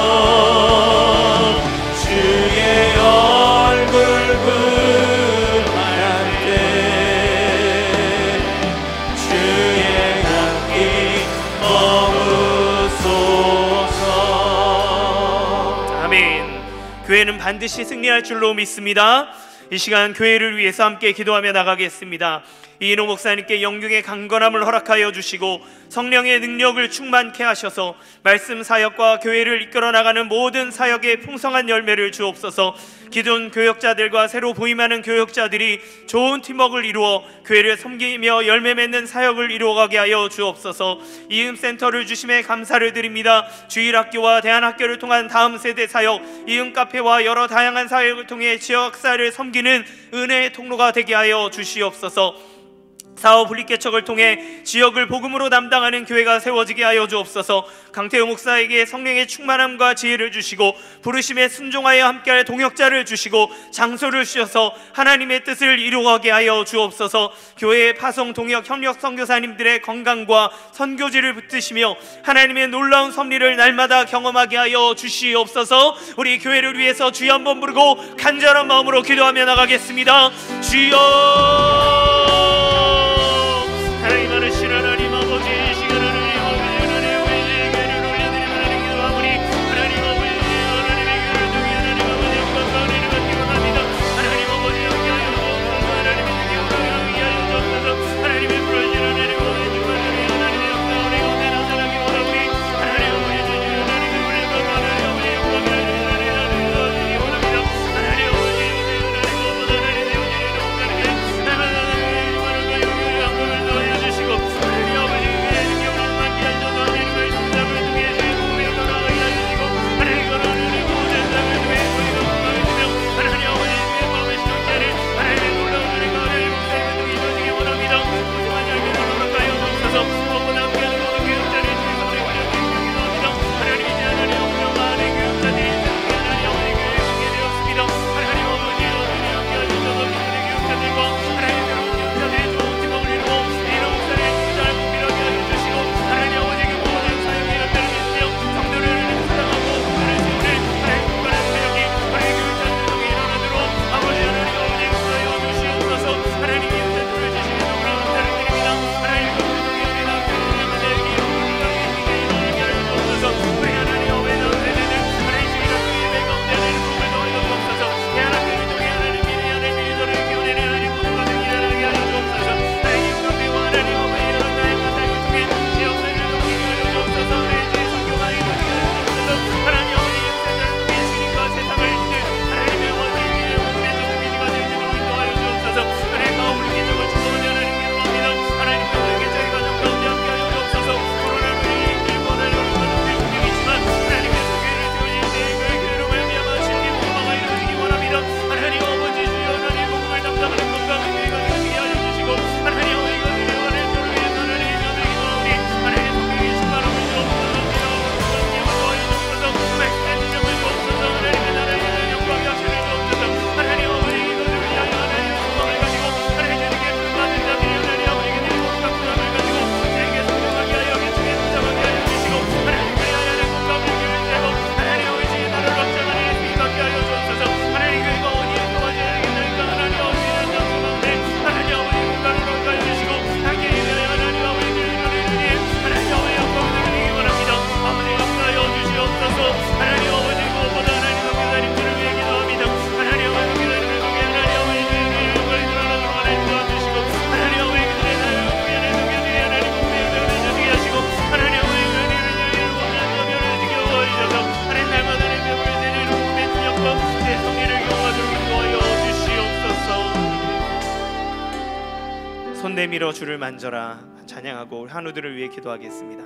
주의 얼굴 구할 때 주의 향기 머무소서. 아멘. 교회는 반드시 승리할 줄로 믿습니다. 이 시간 교회를 위해서 함께 기도하며 나가겠습니다. 이인호 목사님께 영육의 강건함을 허락하여 주시고 성령의 능력을 충만케 하셔서 말씀 사역과 교회를 이끌어 나가는 모든 사역의 풍성한 열매를 주옵소서. 기존 교역자들과 새로 부임하는 교역자들이 좋은 팀워크를 이루어 교회를 섬기며 열매 맺는 사역을 이루어가게 하여 주옵소서. 이음센터를 주심에 감사를 드립니다. 주일학교와 대안학교를 통한 다음 세대 사역, 이음카페와 여러 다양한 사역을 통해 지역사회를 섬기는 은혜의 통로가 되게 하여 주시옵소서. 사업 분립개척을 통해 지역을 복음으로 담당하는 교회가 세워지게 하여 주옵소서. 강태우 목사에게 성령의 충만함과 지혜를 주시고 부르심에 순종하여 함께할 동역자를 주시고 장소를 주셔서 하나님의 뜻을 이루어가게 하여 주옵소서. 교회의 파송 동역 협력 선교사님들의 건강과 선교지를 붙드시며 하나님의 놀라운 섭리를 날마다 경험하게 하여 주시옵소서. 우리 교회를 위해서 주여 한번 부르고 간절한 마음으로 기도하며 나가겠습니다. 주여. 하나님 하나님 하나님 아버지 시간 하나님 하나님 교회를 올려드리며 하나님 기도하오니 하나님 아버지 하나님의 교회를 통해 하나님 아버지 영광과 은혜를 받기 원합니다. 하나님 아버지 함께하여 하나님의 능력을 함께하여 주옵소서. 하나님의 부르짖는 은혜를 원해주고 하나님의 영광 은혜가 온전한 사람이 원하오니 하나님 아버지 주님 하나님의 은혜가 하나님 아버지 영광을 하나님 원합니다. 하나님 아버지 하나님 아버지 하나님의 영광을 손 내밀어 주를 만져라 찬양하고 한우들을 위해 기도하겠습니다.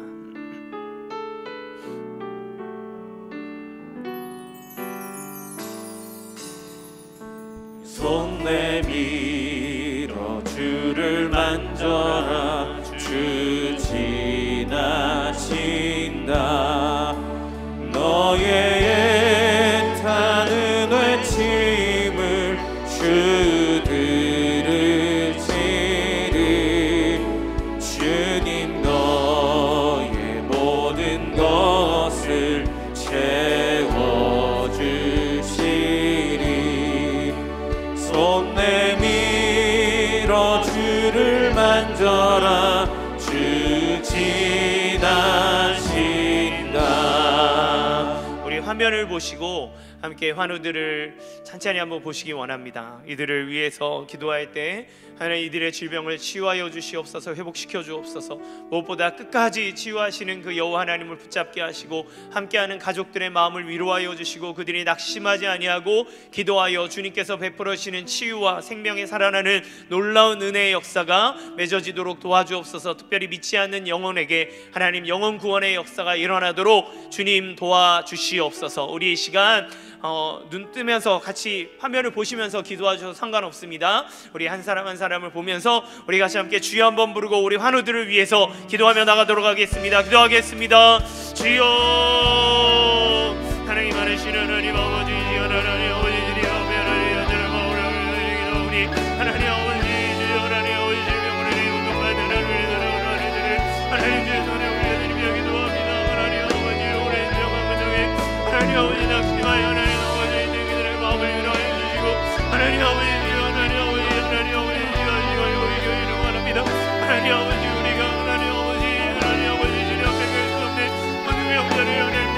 손 내밀어 주를 만져라 주 지나신다. 너의 애타는 외침을 주 들으시리. 주님 너의 모든 것을 채워주시리. 손 내밀어 주를 만져라 주 지나신다. 우리 화면을 보시고 함께 환우들을 찬찬히 한번 보시기 원합니다. 이들을 위해서 기도할 때 하나님 이들의 질병을 치유하여 주시옵소서, 회복시켜 주옵소서. 무엇보다 끝까지 치유하시는 그 여호와 하나님을 붙잡게 하시고 함께하는 가족들의 마음을 위로하여 주시고 그들이 낙심하지 아니하고 기도하여 주님께서 베풀어주시는 치유와 생명에 살아나는 놀라운 은혜의 역사가 맺어지도록 도와주옵소서. 특별히 믿지 않는 영혼에게 하나님 영혼 구원의 역사가 일어나도록 주님 도와주시옵소서. 우리 이 시간 눈 뜨면서 같이 화면을 보시면서 기도하셔도 상관없습니다. 우리 한 사람 한 사람을 보면서 우리 같이 함께 주여 한번 부르고 우리 환우들을 위해서 기도하며 나가도록 하겠습니다. 기도하겠습니다. 주여 하나님 하시는 하나님 아버지 하나님 아버지들이 앞에 하나님 아들을 마음으로 우리 하나님 아버지 주여 하나님 아버지 질병으로 운동받는 하나님 주의 손에 우리 아들이며 기도합니다. 하나님 아버지 오랜 정한 그중에 하나님 아버지 낙심하여 하나님 하나님 아버지 하나님 아버지 하나님 아버지 이거 원합니다. 하나님 아버지 우리가 하나님 아버지 주님 앞에 갈수 없는 모든 영혼을 하나님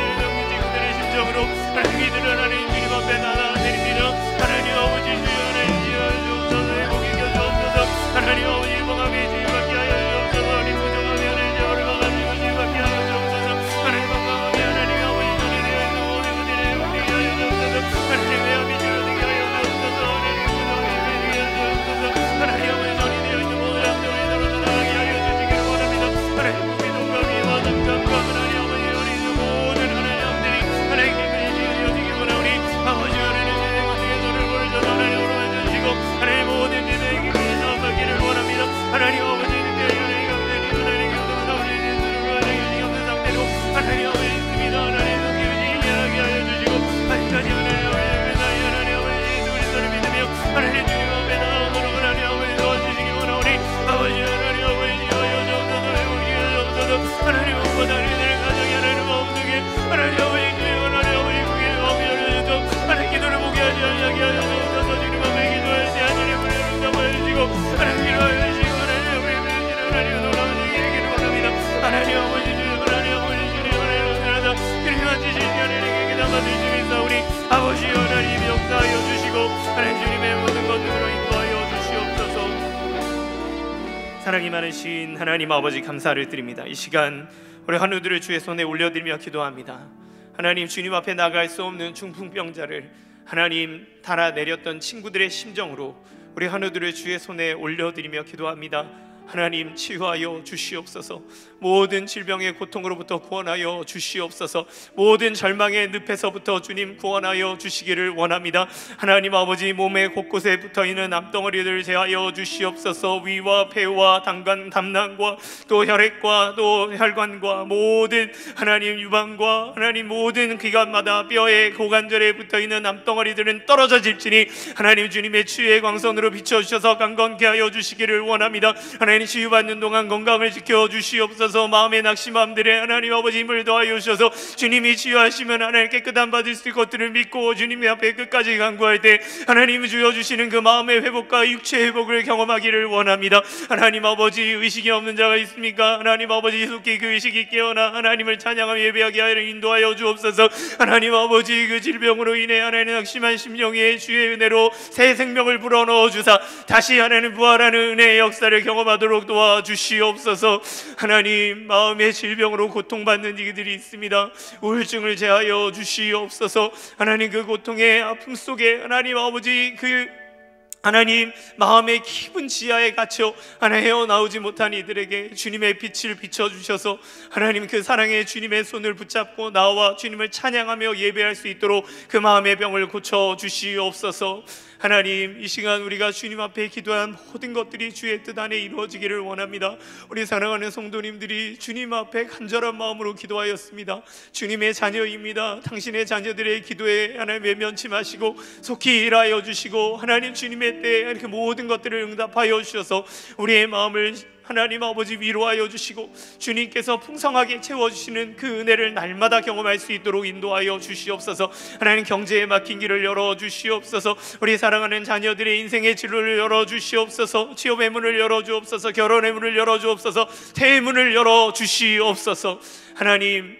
지구들의 심정으로 하나님 이들을 하나님 주님 앞에 나아드립니다. 하나님 아버지 주여 하나님 주옵소서 회복시켜 주옵소서. 하나님 아버지 봉합이 주님밖에 하여 주옵소서. 하나님 부정함이 하나님 저를 막아주시고 주님밖에 하여 주옵소서. 하나님 건강함이 하나님 아버지 손에 대하여 모든 것들을 회복시켜 하여 주옵소서. 하나님 외함이 주여 하나님 아버지 전이 되어 있는 모든 양들을 이대로 나가게 하여 주시기를 원합니다. 하나님 국민 동감이 와장감과 하나님 아버지 우리 모든 하나님 양들이 하나님 기분이 지어지기를 원하오니 아버지 하나님 내 것들의 손을 보여줘서 하나님으로 만져주시고 하나님 모든 죄의 기분이 사함받기를 원합니다. 하나님 아버지 특별히 하나님 강대리 하나님 교도는 아버지 예수를 하나님 유지 없는 상태로 하나님 아버지 있습니다. 하나님 기분이 일어나게 하여 주시고 아직까지 하나님 아버지 하나님 아버지 예수 그리스도를 믿으며 하나님 주님 앞에 나아오도록 하나님 아버지 도와주시기 원하오니 아버지 하나님 아버지 지어여 주옵소서 회복시켜 주옵소서. 하나님 무엇보다 우리들의 가정이 하나님 마음속에 하나님 아버지 주여 하나님 아버지 그게 마음이 열려주옵소서. 하나님 기도를 보게 하지 않게 하여 주옵소서. 주님 앞에 기도할 때 하나님을 응답하여 주시고 하나님 기도하여 주시고 하나님 우리 믿으시는 하나님 놀라운 일이 있기를 원합니다. 하나님 아버지 주여 하나님 아버지 주님 하나님 하나님 주님 만지신 하나님에게 담아주시면서 우리 아버지 하나님 역사하여 주시고 하나님 주님의 모든 것들로 인도하여 주시옵소서. 사랑이 많으신 하나님 아버지 감사를 드립니다. 이 시간 우리 환우들을 주의 손에 올려드리며 기도합니다. 하나님 주님 앞에 나갈 수 없는 중풍병자를 하나님 달아내렸던 친구들의 심정으로 우리 환우들을 주의 손에 올려드리며 기도합니다. 하나님 치유하여 주시옵소서. 모든 질병의 고통으로부터 구원하여 주시옵소서. 모든 절망의 늪에서부터 주님 구원하여 주시기를 원합니다. 하나님 아버지 몸의 곳곳에 붙어있는 암덩어리들을 제하여 주시옵소서. 위와 폐와 담낭과 또 혈액과 또 혈관과 모든 하나님 유방과 하나님 모든 기관마다 뼈의 고관절에 붙어있는 암덩어리들은 떨어져질지니 하나님 주님의 치유의 광선으로 비춰주셔서 강건케 하여 주시기를 원합니다. 하나님 치유받는 동안 건강을 지켜주시옵소서. 마음의 낙심함들에 하나님 아버지 힘을 더하여 주셔서 주님이 치유하시면 하나님 깨끗한 받을 수 있을 것들을 믿고 주님의 앞에 끝까지 간구할 때 하나님 주여 주시는 그 마음의 회복과 육체의 회복을 경험하기를 원합니다. 하나님 아버지 의식이 없는 자가 있습니까? 하나님 아버지 속히 그 의식이 깨어나 하나님을 찬양하며 예배하게 하여 인도하여 주옵소서. 하나님 아버지 그 질병으로 인해 하나님 낙심한 심령에 주의 은혜로 새 생명을 불어넣어 주사 다시 하나님 부활하는 은혜의 역사를 경험하도록 도와주시옵소서. 하나님 마음의 질병으로 고통받는 이들이 있습니다. 우울증을 제하여 주시옵소서. 하나님 그 고통의 아픔 속에 하나님 아버지 그 하나님, 마음의 깊은 지하에 갇혀 헤어나오지 못한 이들에게 주님의 빛을 비춰주셔서 하나님, 그 사랑의 주님의 손을 붙잡고 나와 주님을 찬양하며 예배할 수 있도록 그 마음의 병을 고쳐주시옵소서. 하나님, 이 시간 우리가 주님 앞에 기도한 모든 것들이 주의 뜻 안에 이루어지기를 원합니다. 우리 사랑하는 성도님들이 주님 앞에 간절한 마음으로 기도하였습니다. 주님의 자녀입니다. 당신의 자녀들의 기도에 하나님 외면치 마시고 속히 일하여 주시고, 하나님 주님의 때에 이렇게 모든 것들을 응답하여 주셔서 우리의 마음을 하나님 아버지 위로하여 주시고 주님께서 풍성하게 채워주시는 그 은혜를 날마다 경험할 수 있도록 인도하여 주시옵소서. 하나님, 경제에 막힌 길을 열어주시옵소서. 우리 사랑하는 자녀들의 인생의 진로를 열어주시옵소서. 취업의 문을 열어주옵소서. 결혼의 문을 열어주옵소서. 퇴의 문을 열어주시옵소서. 하나님,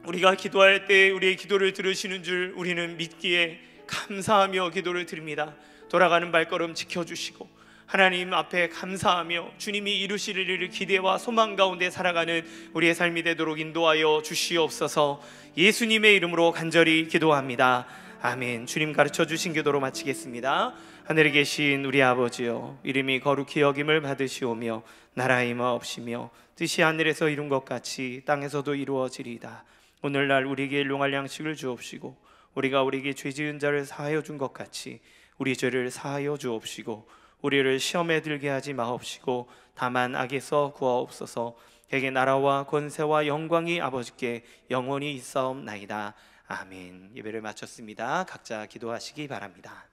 우리가 기도할 때 우리의 기도를 들으시는 줄 우리는 믿기에 감사하며 기도를 드립니다. 돌아가는 발걸음 지켜주시고 하나님 앞에 감사하며 주님이 이루실 일을 기대와 소망 가운데 살아가는 우리의 삶이 되도록 인도하여 주시옵소서. 예수님의 이름으로 간절히 기도합니다. 아멘. 주님 가르쳐 주신 기도로 마치겠습니다. 하늘에 계신 우리 아버지여, 이름이 거룩히 여김을 받으시오며 나라의 임하옵시며 뜻이 하늘에서 이룬 것 같이 땅에서도 이루어지리이다. 오늘날 우리에게 일용할 양식을 주옵시고 우리가 우리에게 죄 지은 자를 사하여 준 것 같이 우리 죄를 사하여 주옵시고 우리를 시험에 들게 하지 마옵시고 다만 악에서 구하옵소서. 대개 나라와 권세와 영광이 아버지께 영원히 있사옵나이다. 아멘. 예배를 마쳤습니다. 각자 기도하시기 바랍니다.